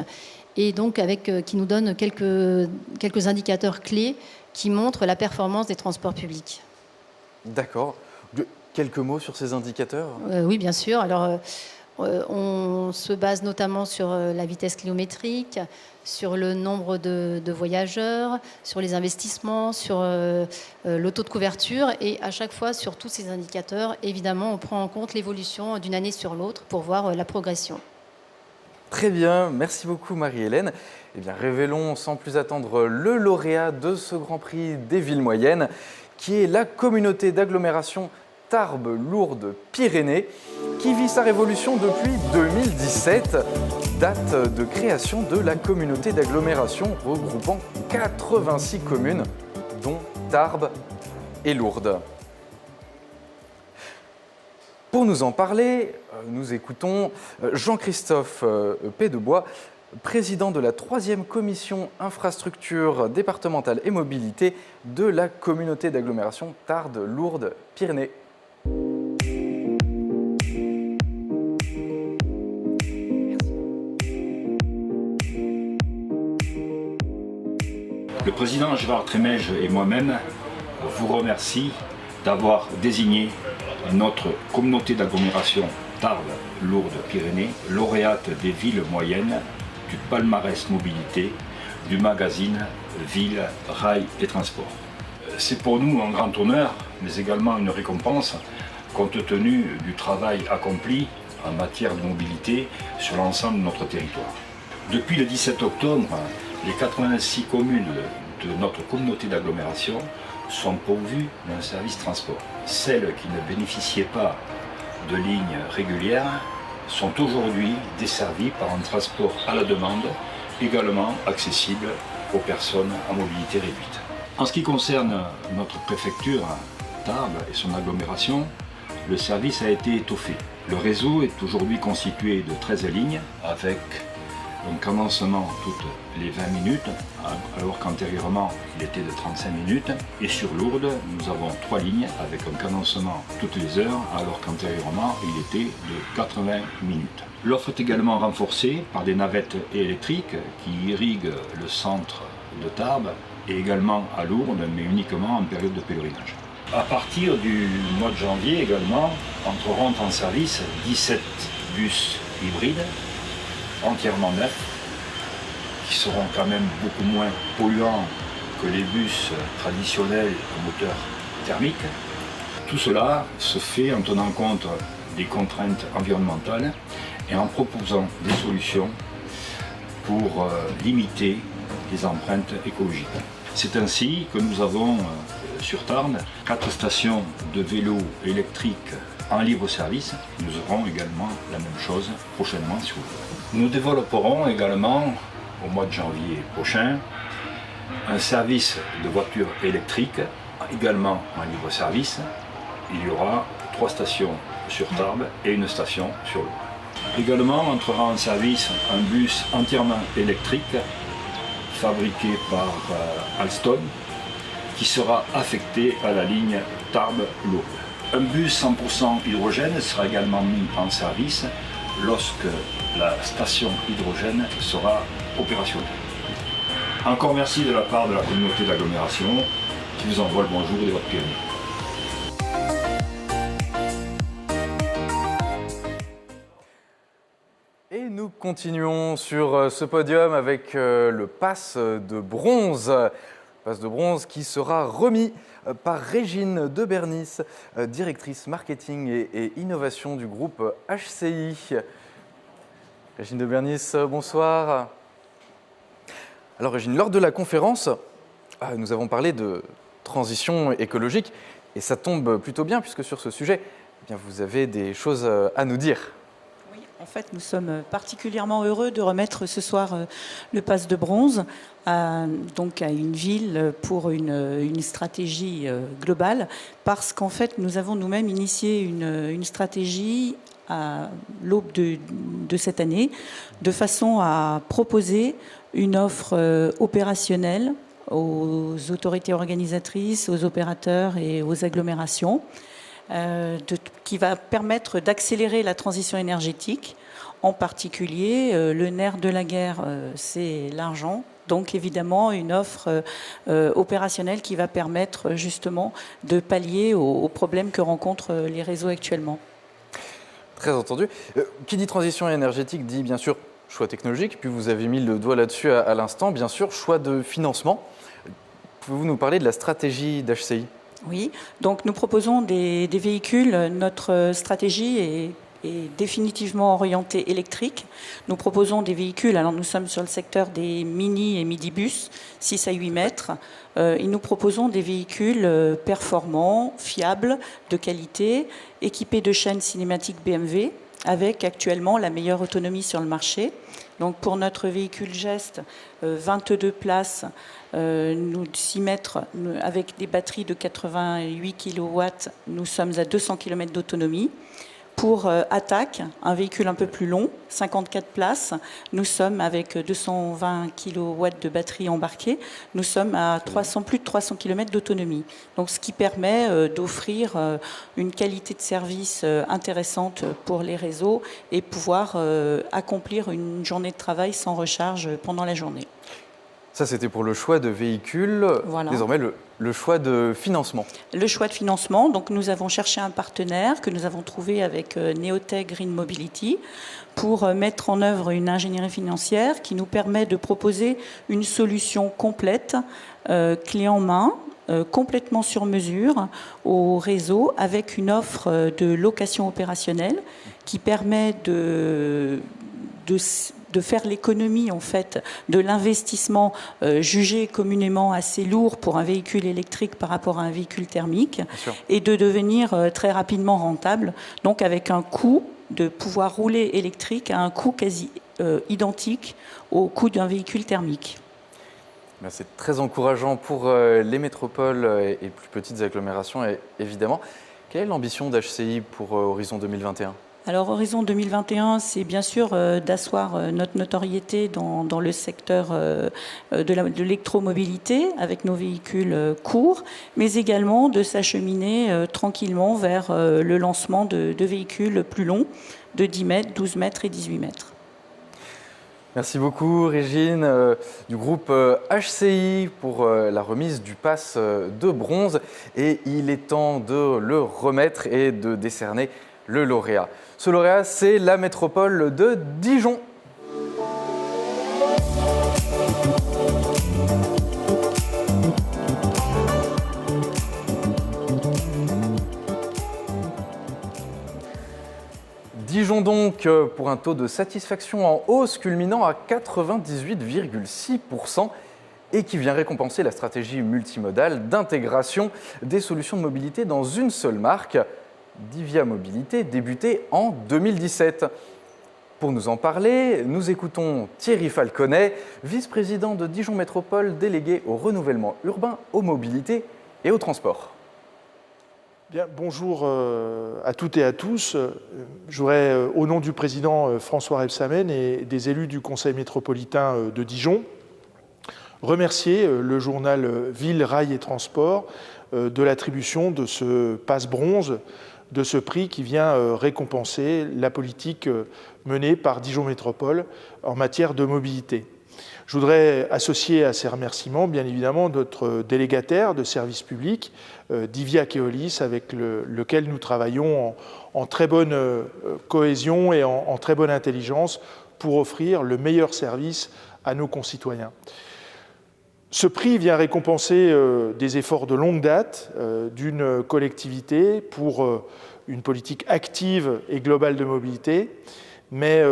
et donc qui nous donne quelques indicateurs clés qui montrent la performance des transports publics. D'accord. Quelques mots sur ces indicateurs ? Oui, bien sûr. Alors, on se base notamment sur la vitesse kilométrique, sur le nombre de voyageurs, sur les investissements, sur le taux de couverture. Et à chaque fois, sur tous ces indicateurs, évidemment, on prend en compte l'évolution d'une année sur l'autre pour voir la progression. Très bien, merci beaucoup Marie-Hélène. Eh bien, révélons sans plus attendre le lauréat de ce Grand Prix des villes moyennes, qui est la communauté d'agglomération Tarbes-Lourdes-Pyrénées, qui vit sa révolution depuis 2017, date de création de la communauté d'agglomération regroupant 86 communes, dont Tarbes et Lourdes. Pour nous en parler, nous écoutons Jean-Christophe Pédebois, président de la 3e commission infrastructure départementale et mobilité de la communauté d'agglomération Tarbes-Lourdes-Pyrénées. Le président Gérard Trémège et moi-même vous remercie d'avoir désigné notre communauté d'agglomération Tarbes-Lourdes-Pyrénées lauréate des villes moyennes du palmarès mobilité du magazine Ville, Rail et Transport. C'est pour nous un grand honneur, mais également une récompense compte tenu du travail accompli en matière de mobilité sur l'ensemble de notre territoire. Depuis le 17 octobre, les 86 communes de notre communauté d'agglomération sont pourvues d'un service transport. Celles qui ne bénéficiaient pas de lignes régulières sont aujourd'hui desservies par un transport à la demande, également accessible aux personnes à mobilité réduite. En ce qui concerne notre préfecture, Tarbes et son agglomération, le service a été étoffé. Le réseau est aujourd'hui constitué de 13 lignes avec un cadencement toutes les 20 minutes, alors qu'antérieurement il était de 35 minutes. Et sur Lourdes, nous avons 3 lignes avec un cadencement toutes les heures, alors qu'antérieurement il était de 80 minutes. L'offre est également renforcée par des navettes électriques qui irriguent le centre de Tarbes et également à Lourdes, mais uniquement en période de pèlerinage. À partir du mois de janvier également, entreront en service 17 bus hybrides entièrement neufs, qui seront quand même beaucoup moins polluants que les bus traditionnels au moteur thermique. Tout cela se fait en tenant compte des contraintes environnementales et en proposant des solutions pour limiter les empreintes écologiques. C'est ainsi que nous avons sur Tarbes 4 stations de vélos électriques en libre service. Nous aurons également la même chose prochainement sur Lourdes. Nous développerons également au mois de janvier prochain un service de voitures électriques également en libre service. Il y aura 3 stations sur Tarbes et une station sur Lourdes. Également entrera en service un bus entièrement électrique fabriqué par Alstom qui sera affecté à la ligne Tarbes-Lourdes. Un bus 100% hydrogène sera également mis en service lorsque la station hydrogène sera opérationnelle. Encore merci de la part de la communauté d'agglomération qui vous envoie le bonjour des Hautes-Pyrénées. Et Nous continuons sur ce podium avec le pass de bronze. Pass de bronze qui sera remis par Régine de Bernis, directrice marketing et innovation du groupe HCI. Régine de Bernis, bonsoir. Alors Régine, lors de la conférence, nous avons parlé de transition écologique et ça tombe plutôt bien puisque sur ce sujet, eh bien, vous avez des choses à nous dire. En fait, nous sommes particulièrement heureux de remettre ce soir le pass de bronze donc à une ville pour une stratégie globale, parce qu'en fait, nous avons nous-mêmes initié une stratégie à l'aube de cette année, de façon à proposer une offre opérationnelle aux autorités organisatrices, aux opérateurs et aux agglomérations, qui va permettre d'accélérer la transition énergétique. En particulier, le nerf de la guerre, c'est l'argent. Donc évidemment, une offre opérationnelle qui va permettre justement de pallier aux problèmes que rencontrent les réseaux actuellement. Très entendu. Qui dit transition énergétique dit bien sûr choix technologique, puis vous avez mis le doigt là-dessus à l'instant, bien sûr, choix de financement. Pouvez-vous nous parler de la stratégie d'HCI ? Oui, donc nous proposons des véhicules. Notre stratégie est définitivement orientée électrique. Nous proposons des véhicules, alors nous sommes sur le secteur des mini et midibus, 6 à 8 mètres, et nous proposons des véhicules performants, fiables, de qualité, équipés de chaînes cinématiques BMW, avec actuellement la meilleure autonomie sur le marché. Donc pour notre véhicule geste, 22 places, nous 6 mètres, avec des batteries de 88 kW, nous sommes à 200 km d'autonomie. Pour Attack, un véhicule un peu plus long, 54 places, nous sommes avec 220 kW de batterie embarquée, nous sommes à plus de 300 km d'autonomie. Donc, ce qui permet d'offrir une qualité de service intéressante pour les réseaux et pouvoir accomplir une journée de travail sans recharge pendant la journée. Ça, c'était pour le choix de véhicules. Voilà. Désormais, le choix de financement. Le choix de financement. Donc, nous avons cherché un partenaire que nous avons trouvé avec Neotech Green Mobility pour mettre en œuvre une ingénierie financière qui nous permet de proposer une solution complète, clé en main, complètement sur mesure au réseau, avec une offre de location opérationnelle qui permet de faire l'économie en fait de l'investissement jugé communément assez lourd pour un véhicule électrique par rapport à un véhicule thermique et de devenir très rapidement rentable, donc avec un coût de pouvoir rouler électrique à un coût quasi identique au coût d'un véhicule thermique. C'est très encourageant pour les métropoles et plus petites agglomérations évidemment. Quelle est l'ambition d'HCI pour Horizon 2021 ? Alors, Horizon 2021, c'est bien sûr d'asseoir notre notoriété dans le secteur de l'électromobilité avec nos véhicules courts, mais également de s'acheminer tranquillement vers le lancement de véhicules plus longs, de 10 mètres, 12 mètres et 18 mètres. Merci beaucoup Régine du groupe HCI pour la remise du pass de bronze. Et il est temps de le remettre et de décerner le lauréat. Ce lauréat, c'est la métropole de Dijon. Dijon donc pour un taux de satisfaction en hausse culminant à 98,6% et qui vient récompenser la stratégie multimodale d'intégration des solutions de mobilité dans une seule marque. Divia Mobilité, débuté en 2017. Pour nous en parler, nous écoutons Thierry Falconet, vice-président de Dijon Métropole, délégué au renouvellement urbain, aux mobilités et au transport. Bien, bonjour à toutes et à tous. Je voudrais, au nom du président François Rebsamen et des élus du Conseil métropolitain de Dijon, remercier le journal Ville, Rail et Transport de l'attribution de ce pass bronze, de ce prix qui vient récompenser la politique menée par Dijon Métropole en matière de mobilité. Je voudrais associer à ces remerciements, bien évidemment, notre délégataire de service public, Divia Keolis, avec lequel nous travaillons en très bonne cohésion et en très bonne intelligence pour offrir le meilleur service à nos concitoyens. Ce prix vient récompenser des efforts de longue date d'une collectivité pour une politique active et globale de mobilité, mais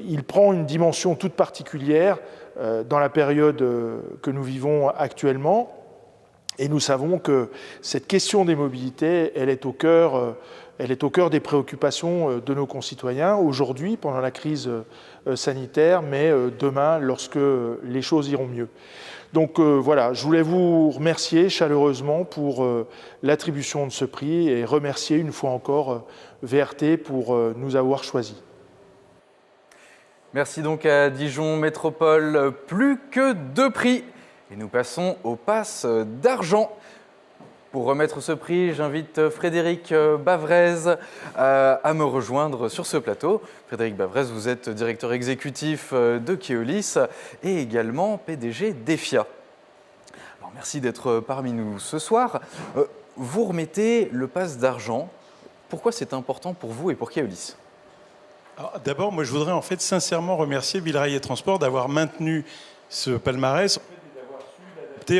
il prend une dimension toute particulière dans la période que nous vivons actuellement. Et nous savons que cette question des mobilités, elle est au cœur des préoccupations de nos concitoyens, aujourd'hui, pendant la crise sanitaire, mais demain, lorsque les choses iront mieux. Donc voilà, je voulais vous remercier chaleureusement pour l'attribution de ce prix et remercier une fois encore VRT pour nous avoir choisis. Merci donc à Dijon Métropole. Plus que 2 prix. Et nous passons au pass d'argent. Pour remettre ce prix, j'invite Frédéric Bavrez à me rejoindre sur ce plateau. Frédéric Bavrez, vous êtes directeur exécutif de Keolis et également PDG d'EFIA. Alors, merci d'être parmi nous ce soir. Vous remettez le pass d'argent. Pourquoi c'est important pour vous et pour Keolis ? D'abord, moi je voudrais en fait sincèrement remercier Villerail et Transport d'avoir maintenu ce palmarès.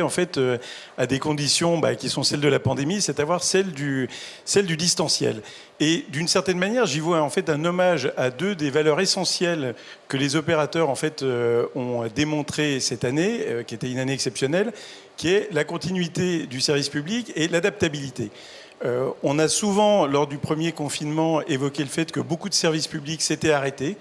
En fait, à des conditions qui sont celles de la pandémie, c'est à dire celles du distanciel. Et d'une certaine manière, j'y vois en fait un hommage à 2 des valeurs essentielles que les opérateurs en fait ont démontrées cette année, qui était une année exceptionnelle, qui est la continuité du service public et l'adaptabilité. On a souvent, lors du premier confinement, évoqué le fait que beaucoup de services publics s'étaient arrêtés.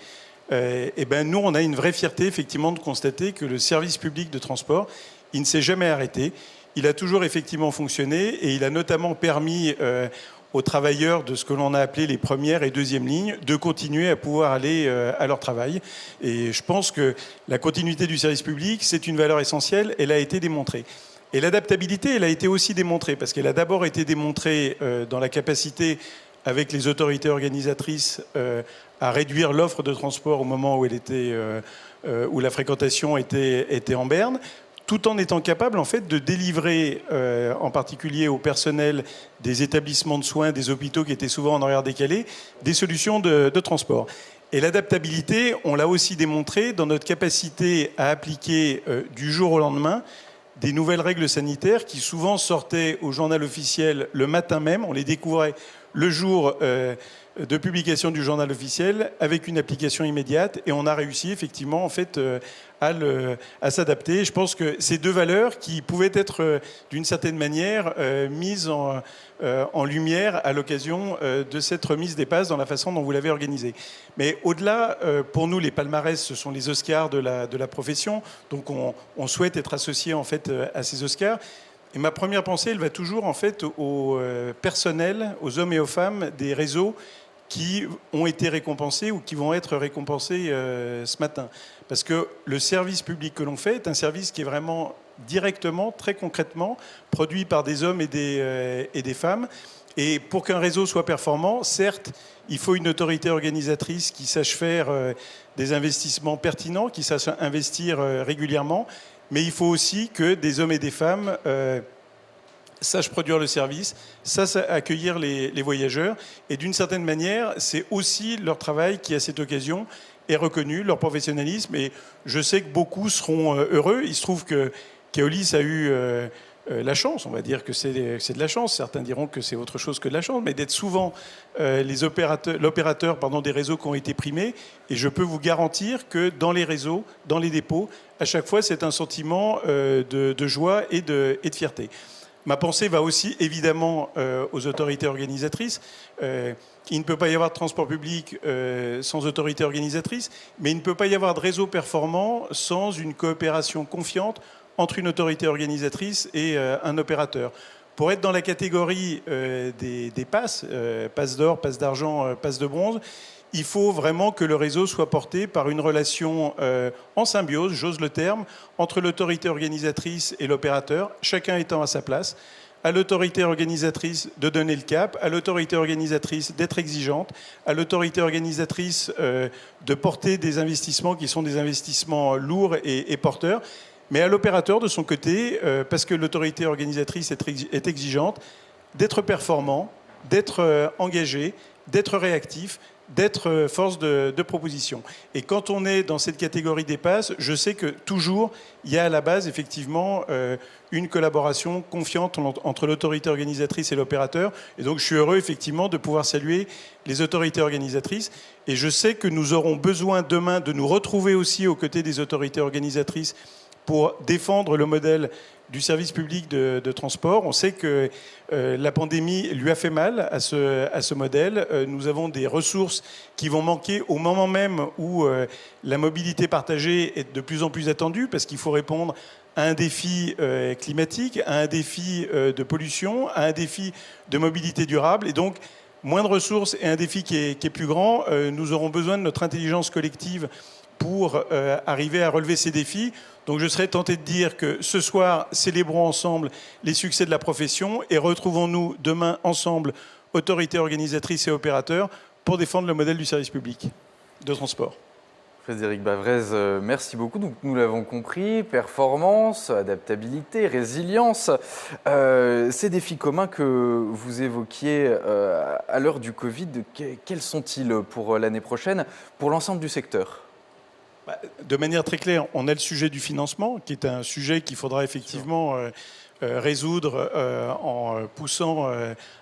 Et nous, on a une vraie fierté, effectivement, de constater que le service public de transport, il ne s'est jamais arrêté. Il a toujours effectivement fonctionné et il a notamment permis aux travailleurs de ce que l'on a appelé les premières et deuxièmes lignes de continuer à pouvoir aller à leur travail. Et je pense que la continuité du service public, c'est une valeur essentielle. Elle a été démontrée. Et l'adaptabilité, elle a été aussi démontrée parce qu'elle a d'abord été démontrée dans la capacité avec les autorités organisatrices à réduire l'offre de transport au moment où où la fréquentation était en berne, tout en étant capable en fait de délivrer, en particulier au personnel des établissements de soins, des hôpitaux qui étaient souvent en horaire décalé, des solutions de transport. Et l'adaptabilité, on l'a aussi démontré dans notre capacité à appliquer du jour au lendemain des nouvelles règles sanitaires qui souvent sortaient au journal officiel le matin même. On les découvrait le jour de publication du journal officiel avec une application immédiate et on a réussi effectivement en fait à s'adapter. Je pense que ces 2 valeurs qui pouvaient être d'une certaine manière mises en lumière à l'occasion de cette remise des passes dans la façon dont vous l'avez organisée. Mais au-delà, pour nous, les palmarès, ce sont les Oscars de la profession. Donc on souhaite être associé en fait à ces Oscars. Et ma première pensée, elle va toujours en fait au personnel, aux hommes et aux femmes des réseaux qui ont été récompensés ou qui vont être récompensés ce matin. Parce que le service public que l'on fait est un service qui est vraiment directement, très concrètement, produit par des hommes et des femmes. Et pour qu'un réseau soit performant, certes, il faut une autorité organisatrice qui sache faire des investissements pertinents, qui sache investir régulièrement, mais il faut aussi que des hommes et des femmes sachent produire le service, sachent accueillir les voyageurs. Et d'une certaine manière, c'est aussi leur travail qui, à cette occasion, est reconnu, leur professionnalisme. Et je sais que beaucoup seront heureux. Il se trouve que Keolis a eu la chance, on va dire que c'est de la chance, certains diront que c'est autre chose que de la chance, mais d'être souvent l'opérateur des réseaux qui ont été primés. Et je peux vous garantir que dans les réseaux, dans les dépôts, à chaque fois, c'est un sentiment de joie et de fierté. Ma pensée va aussi évidemment aux autorités organisatrices. Il ne peut pas y avoir de transport public sans autorité organisatrice, mais il ne peut pas y avoir de réseau performant sans une coopération confiante entre une autorité organisatrice et un opérateur. Pour être dans la catégorie des passes, passes d'or, passes d'argent, passes de bronze, il faut vraiment que le réseau soit porté par une relation en symbiose, j'ose le terme, entre l'autorité organisatrice et l'opérateur, chacun étant à sa place, à l'autorité organisatrice de donner le cap, à l'autorité organisatrice d'être exigeante, à l'autorité organisatrice de porter des investissements qui sont des investissements lourds et porteurs, mais à l'opérateur de son côté, parce que l'autorité organisatrice est exigeante, d'être performant, d'être engagé, d'être réactif, d'être force de proposition. Et quand on est dans cette catégorie des passes, je sais que toujours, il y a à la base, effectivement, une collaboration confiante entre l'autorité organisatrice et l'opérateur. Et donc, je suis heureux, effectivement, de pouvoir saluer les autorités organisatrices. Et je sais que nous aurons besoin demain de nous retrouver aussi aux côtés des autorités organisatrices pour défendre le modèle du service public de transport. On sait que la pandémie lui a fait mal à ce modèle. Nous avons des ressources qui vont manquer au moment même où la mobilité partagée est de plus en plus attendue, parce qu'il faut répondre à un défi climatique, à un défi de pollution, à un défi de mobilité durable. Et donc, moins de ressources et un défi qui est plus grand, nous aurons besoin de notre intelligence collective pour arriver à relever ces défis. Donc je serais tenté de dire que ce soir, célébrons ensemble les succès de la profession et retrouvons-nous demain ensemble, autorités organisatrices et opérateurs, pour défendre le modèle du service public de transport. Frédéric Bavrez, merci beaucoup. Donc, nous l'avons compris, performance, adaptabilité, résilience, ces défis communs que vous évoquiez à l'heure du Covid, quels sont-ils pour l'année prochaine, pour l'ensemble du secteur ? De manière très claire, on a le sujet du financement, qui est un sujet qu'il faudra effectivement résoudre en poussant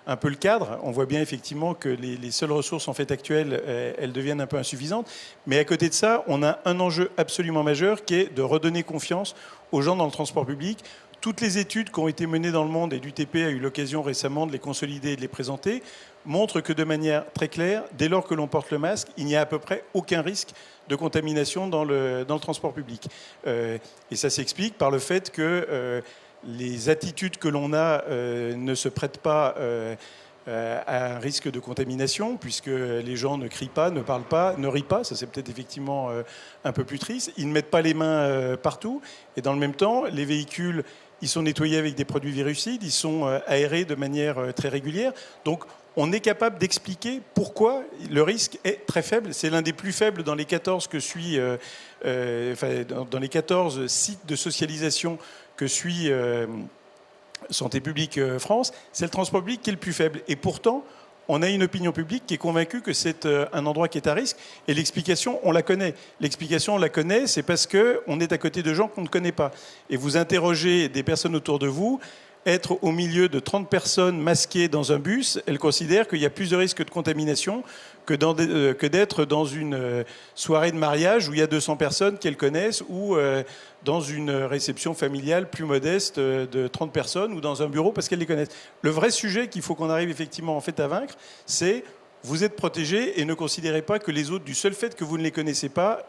un peu le cadre. On voit bien effectivement que les seules ressources en fait actuelles, elles deviennent un peu insuffisantes. Mais à côté de ça, on a un enjeu absolument majeur qui est de redonner confiance aux gens dans le transport public. Toutes les études qui ont été menées dans le monde, et l'UTP a eu l'occasion récemment de les consolider et de les présenter, montrent que de manière très claire, dès lors que l'on porte le masque, il n'y a à peu près aucun risque de contamination dans le transport public. Et ça s'explique par le fait que les attitudes que l'on a ne se prêtent pas à un risque de contamination, puisque les gens ne crient pas, ne parlent pas, ne rient pas. Ça, c'est peut-être effectivement un peu plus triste. Ils ne mettent pas les mains partout. Et dans le même temps, les véhicules, ils sont nettoyés avec des produits virucides, ils sont aérés de manière très régulière. Donc, on est capable d'expliquer pourquoi le risque est très faible. C'est l'un des plus faibles dans les 14 dans les 14 sites de socialisation que suit Santé publique France. C'est le transport public qui est le plus faible. Et pourtant, on a une opinion publique qui est convaincue que c'est un endroit qui est à risque. Et l'explication, on la connaît. L'explication, on la connaît, c'est parce qu'on est à côté de gens qu'on ne connaît pas. Et vous interrogez des personnes autour de vous, être au milieu de 30 personnes masquées dans un bus, elles considèrent qu'il y a plus de risques de contamination que d'être dans une soirée de mariage où il y a 200 personnes qu'elles connaissent, ou dans une réception familiale plus modeste de 30 personnes, ou dans un bureau parce qu'elles les connaissent. Le vrai sujet qu'il faut qu'on arrive effectivement en fait à vaincre, c'est vous êtes protégés et ne considérez pas que les autres, du seul fait que vous ne les connaissez pas,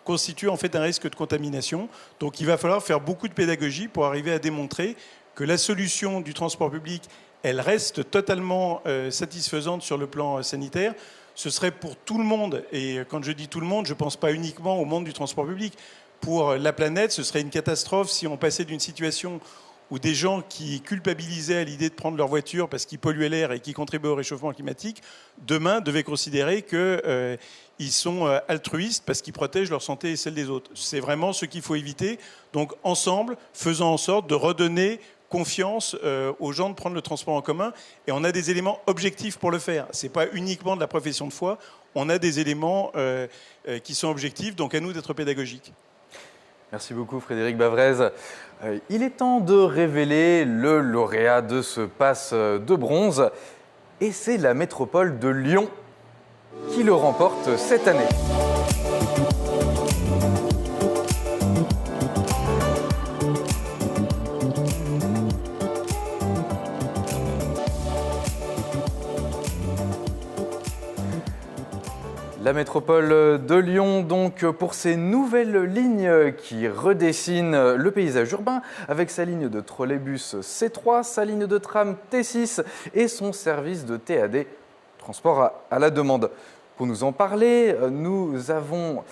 constituent en fait un risque de contamination. Donc il va falloir faire beaucoup de pédagogie pour arriver à démontrer que la solution du transport public, elle reste totalement satisfaisante sur le plan sanitaire. Ce serait pour tout le monde, et quand je dis tout le monde, je ne pense pas uniquement au monde du transport public. Pour la planète, ce serait une catastrophe si on passait d'une situation où des gens qui culpabilisaient à l'idée de prendre leur voiture parce qu'ils polluaient l'air et qu'ils contribuaient au réchauffement climatique, demain devaient considérer qu'ils sont altruistes parce qu'ils protègent leur santé et celle des autres. C'est vraiment ce qu'il faut éviter. Donc ensemble, faisons en sorte de redonner confiance aux gens de prendre le transport en commun. Et on a des éléments objectifs pour le faire. Ce n'est pas uniquement de la profession de foi. On a des éléments qui sont objectifs, donc à nous d'être pédagogiques. Merci beaucoup Frédéric Bavrez. Il est temps de révéler le lauréat de ce pass de bronze. Et c'est la métropole de Lyon qui le remporte cette année. La métropole de Lyon, donc, pour ses nouvelles lignes qui redessinent le paysage urbain, avec sa ligne de trolleybus C3, sa ligne de tram T6 et son service de TAD, transport à la demande. Pour nous en parler, nous avons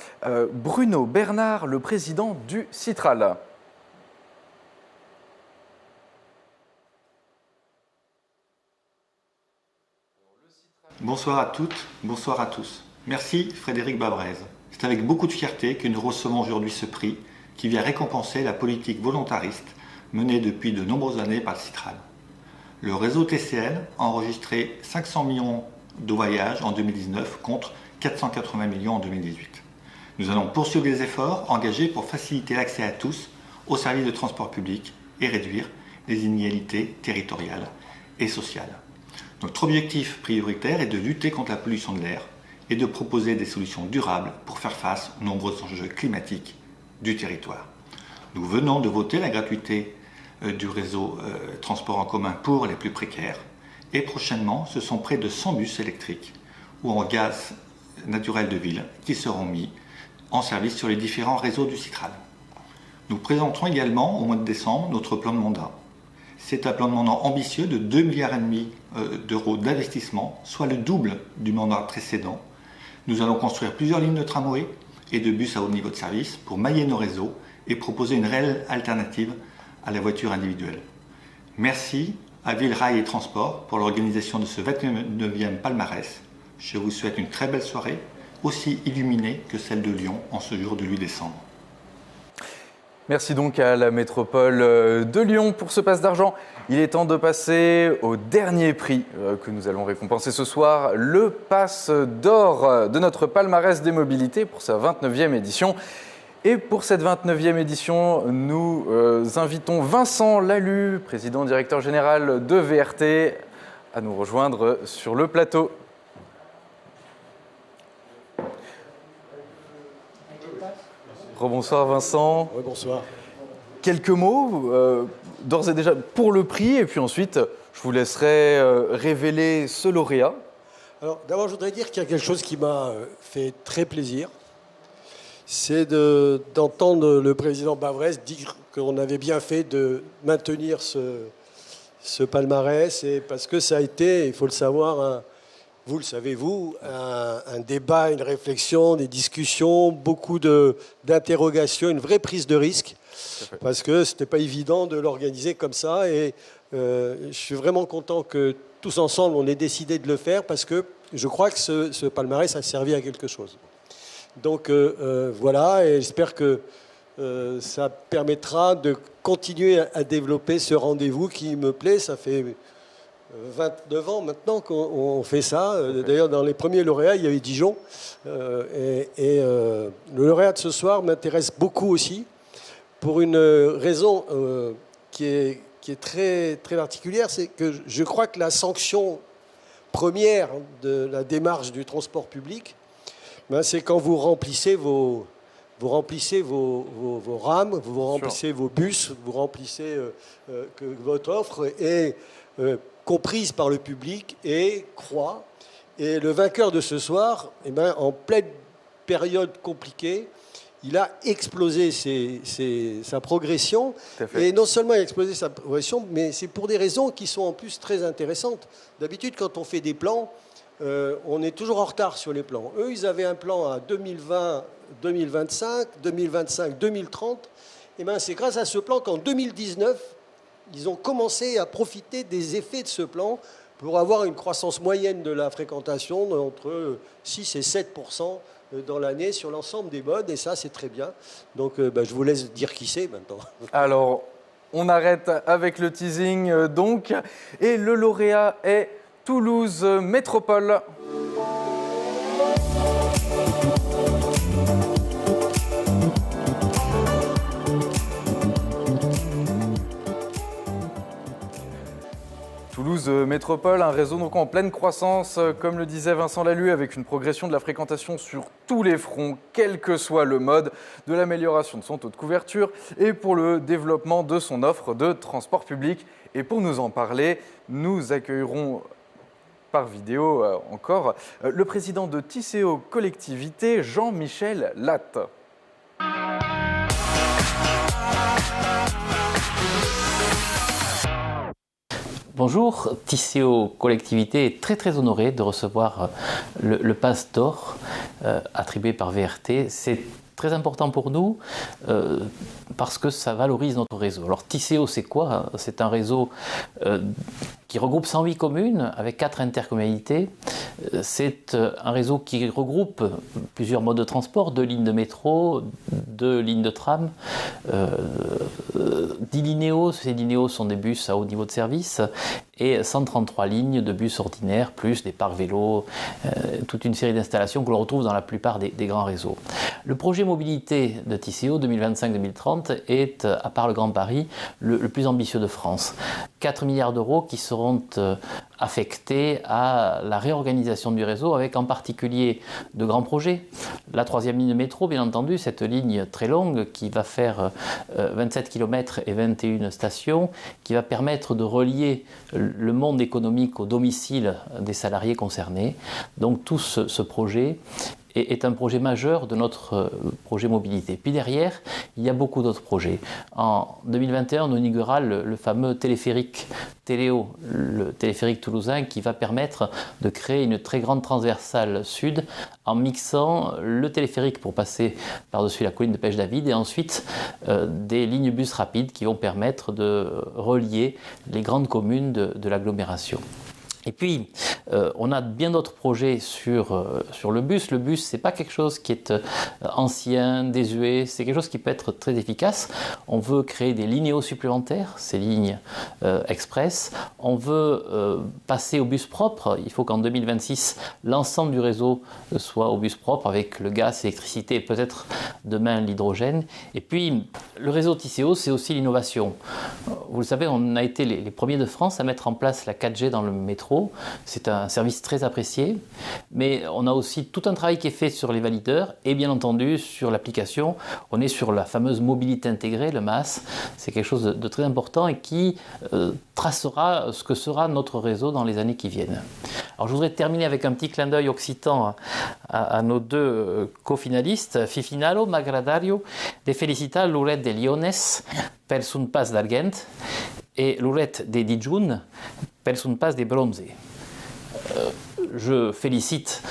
Bruno Bernard, le président du Citral. Bonsoir à toutes, bonsoir à tous. Merci Frédéric Bavrez. C'est avec beaucoup de fierté que nous recevons aujourd'hui ce prix qui vient récompenser la politique volontariste menée depuis de nombreuses années par le Citral. Le réseau TCN a enregistré 500 millions de voyages en 2019 contre 480 millions en 2018. Nous allons poursuivre les efforts engagés pour faciliter l'accès à tous aux services de transport public et réduire les inégalités territoriales et sociales. Notre objectif prioritaire est de lutter contre la pollution de l'air et de proposer des solutions durables pour faire face aux nombreux enjeux climatiques du territoire. Nous venons de voter la gratuité du réseau transport en commun pour les plus précaires et prochainement, ce sont près de 100 bus électriques ou en gaz naturel de ville qui seront mis en service sur les différents réseaux du Citral. Nous présenterons également au mois de décembre notre plan de mandat. C'est un plan de mandat ambitieux de 2,5 milliards d'euros d'investissement, soit le double du mandat précédent. Nous allons construire plusieurs lignes de tramway et de bus à haut niveau de service pour mailler nos réseaux et proposer une réelle alternative à la voiture individuelle. Merci à Ville Rail et Transport pour l'organisation de ce 29e palmarès. Je vous souhaite une très belle soirée, aussi illuminée que celle de Lyon en ce jour de 8 décembre. Merci donc à la métropole de Lyon pour ce passe d'argent. Il est temps de passer au dernier prix que nous allons récompenser ce soir, le passe d'or de notre palmarès des mobilités pour sa 29e édition. Et pour cette 29e édition, nous invitons Vincent Lalu, président directeur général de VRT, à nous rejoindre sur le plateau. Rebonsoir Vincent. Oui, bonsoir. Quelques mots, d'ores et déjà, pour le prix, et puis ensuite, je vous laisserai révéler ce lauréat. Alors, d'abord, je voudrais dire qu'il y a quelque chose qui m'a fait très plaisir. C'est d'entendre le président Bavrez dire qu'on avait bien fait de maintenir ce palmarès, et parce que ça a été, il faut le savoir, vous le savez, un débat, une réflexion, des discussions, beaucoup d'interrogations, une vraie prise de risque, parce que ce n'était pas évident de l'organiser comme ça. Et je suis vraiment content que tous ensemble, on ait décidé de le faire, parce que je crois que ce palmarès a servi à quelque chose. Donc voilà, et j'espère que ça permettra de continuer à développer ce rendez-vous qui me plaît. Ça fait 29 ans maintenant qu'on fait ça. D'ailleurs, dans les premiers lauréats, il y avait Dijon. Le lauréat de ce soir m'intéresse beaucoup aussi, pour une raison qui est très, très particulière. C'est que je crois que la sanction première de la démarche du transport public, c'est quand vous remplissez vos rames, vous remplissez vos bus, vous remplissez que votre offre est comprise par le public et croît. Et le vainqueur de ce soir, en pleine période compliquée, il a explosé sa progression. Et non seulement il a explosé sa progression, mais c'est pour des raisons qui sont en plus très intéressantes. D'habitude, quand on fait des plans, on est toujours en retard sur les plans. Eux, ils avaient un plan à 2020, 2025, 2025, 2030. Et c'est grâce à ce plan qu'en 2019, ils ont commencé à profiter des effets de ce plan pour avoir une croissance moyenne de la fréquentation entre 6 et 7% dans l'année sur l'ensemble des modes. Et ça, c'est très bien. Donc, je vous laisse dire qui c'est maintenant. Alors, on arrête avec le teasing, donc. Et le lauréat est Toulouse Métropole. Toulouse Métropole, un réseau donc en pleine croissance, comme le disait Vincent Lalu, avec une progression de la fréquentation sur tous les fronts, quel que soit le mode, de l'amélioration de son taux de couverture et pour le développement de son offre de transport public. Et pour nous en parler, nous accueillerons par vidéo encore le président de Tisséo Collectivité, Jean-Michel Latte. Bonjour, Tisséo Collectivité est très honoré de recevoir le passe d'or attribué par VRT. C'est très important pour nous parce que ça valorise notre réseau. Alors Tisséo, c'est quoi? C'est un réseau qui regroupe 108 communes avec 4 intercommunalités. C'est un réseau qui regroupe plusieurs modes de transport, 2 lignes de métro, 2 lignes de tram, 10 linéos. Ces linéos sont des bus à haut niveau de service et 133 lignes de bus ordinaires, plus des parcs vélos, toute une série d'installations que l'on retrouve dans la plupart des grands réseaux. Le projet mobilité de Tisséo 2025-2030 est, à part le Grand Paris, le plus ambitieux de France. 4 milliards d'euros qui seront affectés à la réorganisation du réseau, avec en particulier de grands projets. La 3e ligne de métro, bien entendu, cette ligne très longue qui va faire 27 km et 21 stations, qui va permettre de relier le monde économique au domicile des salariés concernés. Donc tout ce projet est un projet majeur de notre projet mobilité. Puis derrière, il y a beaucoup d'autres projets. En 2021, on inaugurera le fameux téléphérique Téléo, le téléphérique toulousain, qui va permettre de créer une très grande transversale sud en mixant le téléphérique pour passer par-dessus la colline de Pêche-David et ensuite des lignes bus rapides qui vont permettre de relier les grandes communes de l'agglomération. Et puis, on a bien d'autres projets sur le bus. Le bus, ce n'est pas quelque chose qui est ancien, désuet, c'est quelque chose qui peut être très efficace. On veut créer des linéos supplémentaires, ces lignes express. On veut passer au bus propre. Il faut qu'en 2026, l'ensemble du réseau soit au bus propre avec le gaz, l'électricité et peut-être demain l'hydrogène. Et puis, le réseau Tisséo, c'est aussi l'innovation. Vous le savez, on a été les premiers de France à mettre en place la 4G dans le métro. C'est un service très apprécié, mais on a aussi tout un travail qui est fait sur les valideurs et bien entendu sur l'application. On est sur la fameuse mobilité intégrée, le MaaS. C'est quelque chose de très important et qui tracera ce que sera notre réseau dans les années qui viennent. Alors je voudrais terminer avec un petit clin d'œil occitan à nos 2 co-finalistes. Fifinalo m'agradario de felicitar Loret de Liones per son pas d'argent et Loret de Dijon per son pas de bronze. Je félicite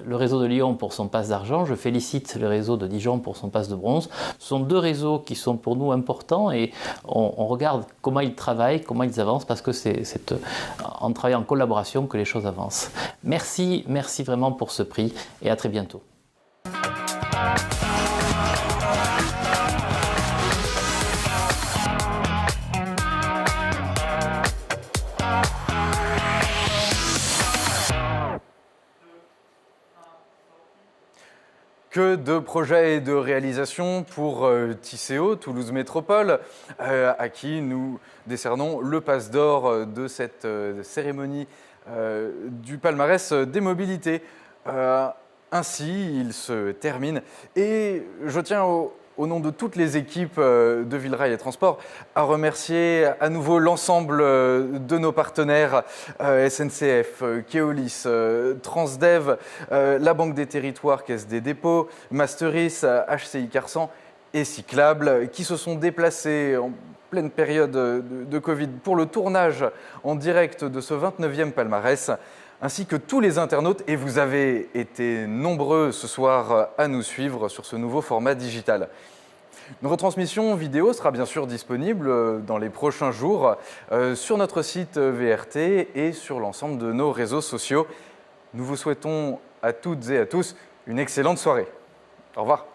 le réseau de Lyon pour son pass d'argent, je félicite le réseau de Dijon pour son pass de bronze. Ce sont 2 réseaux qui sont pour nous importants et on regarde comment ils travaillent, comment ils avancent, parce que c'est en travaillant en collaboration que les choses avancent. Merci vraiment pour ce prix et à très bientôt. Que de projets et de réalisations pour Tisséo, Toulouse Métropole, à qui nous décernons le passe d'or de cette cérémonie du palmarès des mobilités. Ainsi, il se termine. Et je tiens au nom de toutes les équipes de Villerail et Transport, à remercier à nouveau l'ensemble de nos partenaires SNCF, Keolis, Transdev, la Banque des Territoires, Caisse des Dépôts, Masteris, HCI Carsan et Cyclable, qui se sont déplacés en pleine période de Covid pour le tournage en direct de ce 29e palmarès, ainsi que tous les internautes, et vous avez été nombreux ce soir à nous suivre sur ce nouveau format digital. Une retransmission vidéo sera bien sûr disponible dans les prochains jours sur notre site VRT et sur l'ensemble de nos réseaux sociaux. Nous vous souhaitons à toutes et à tous une excellente soirée. Au revoir.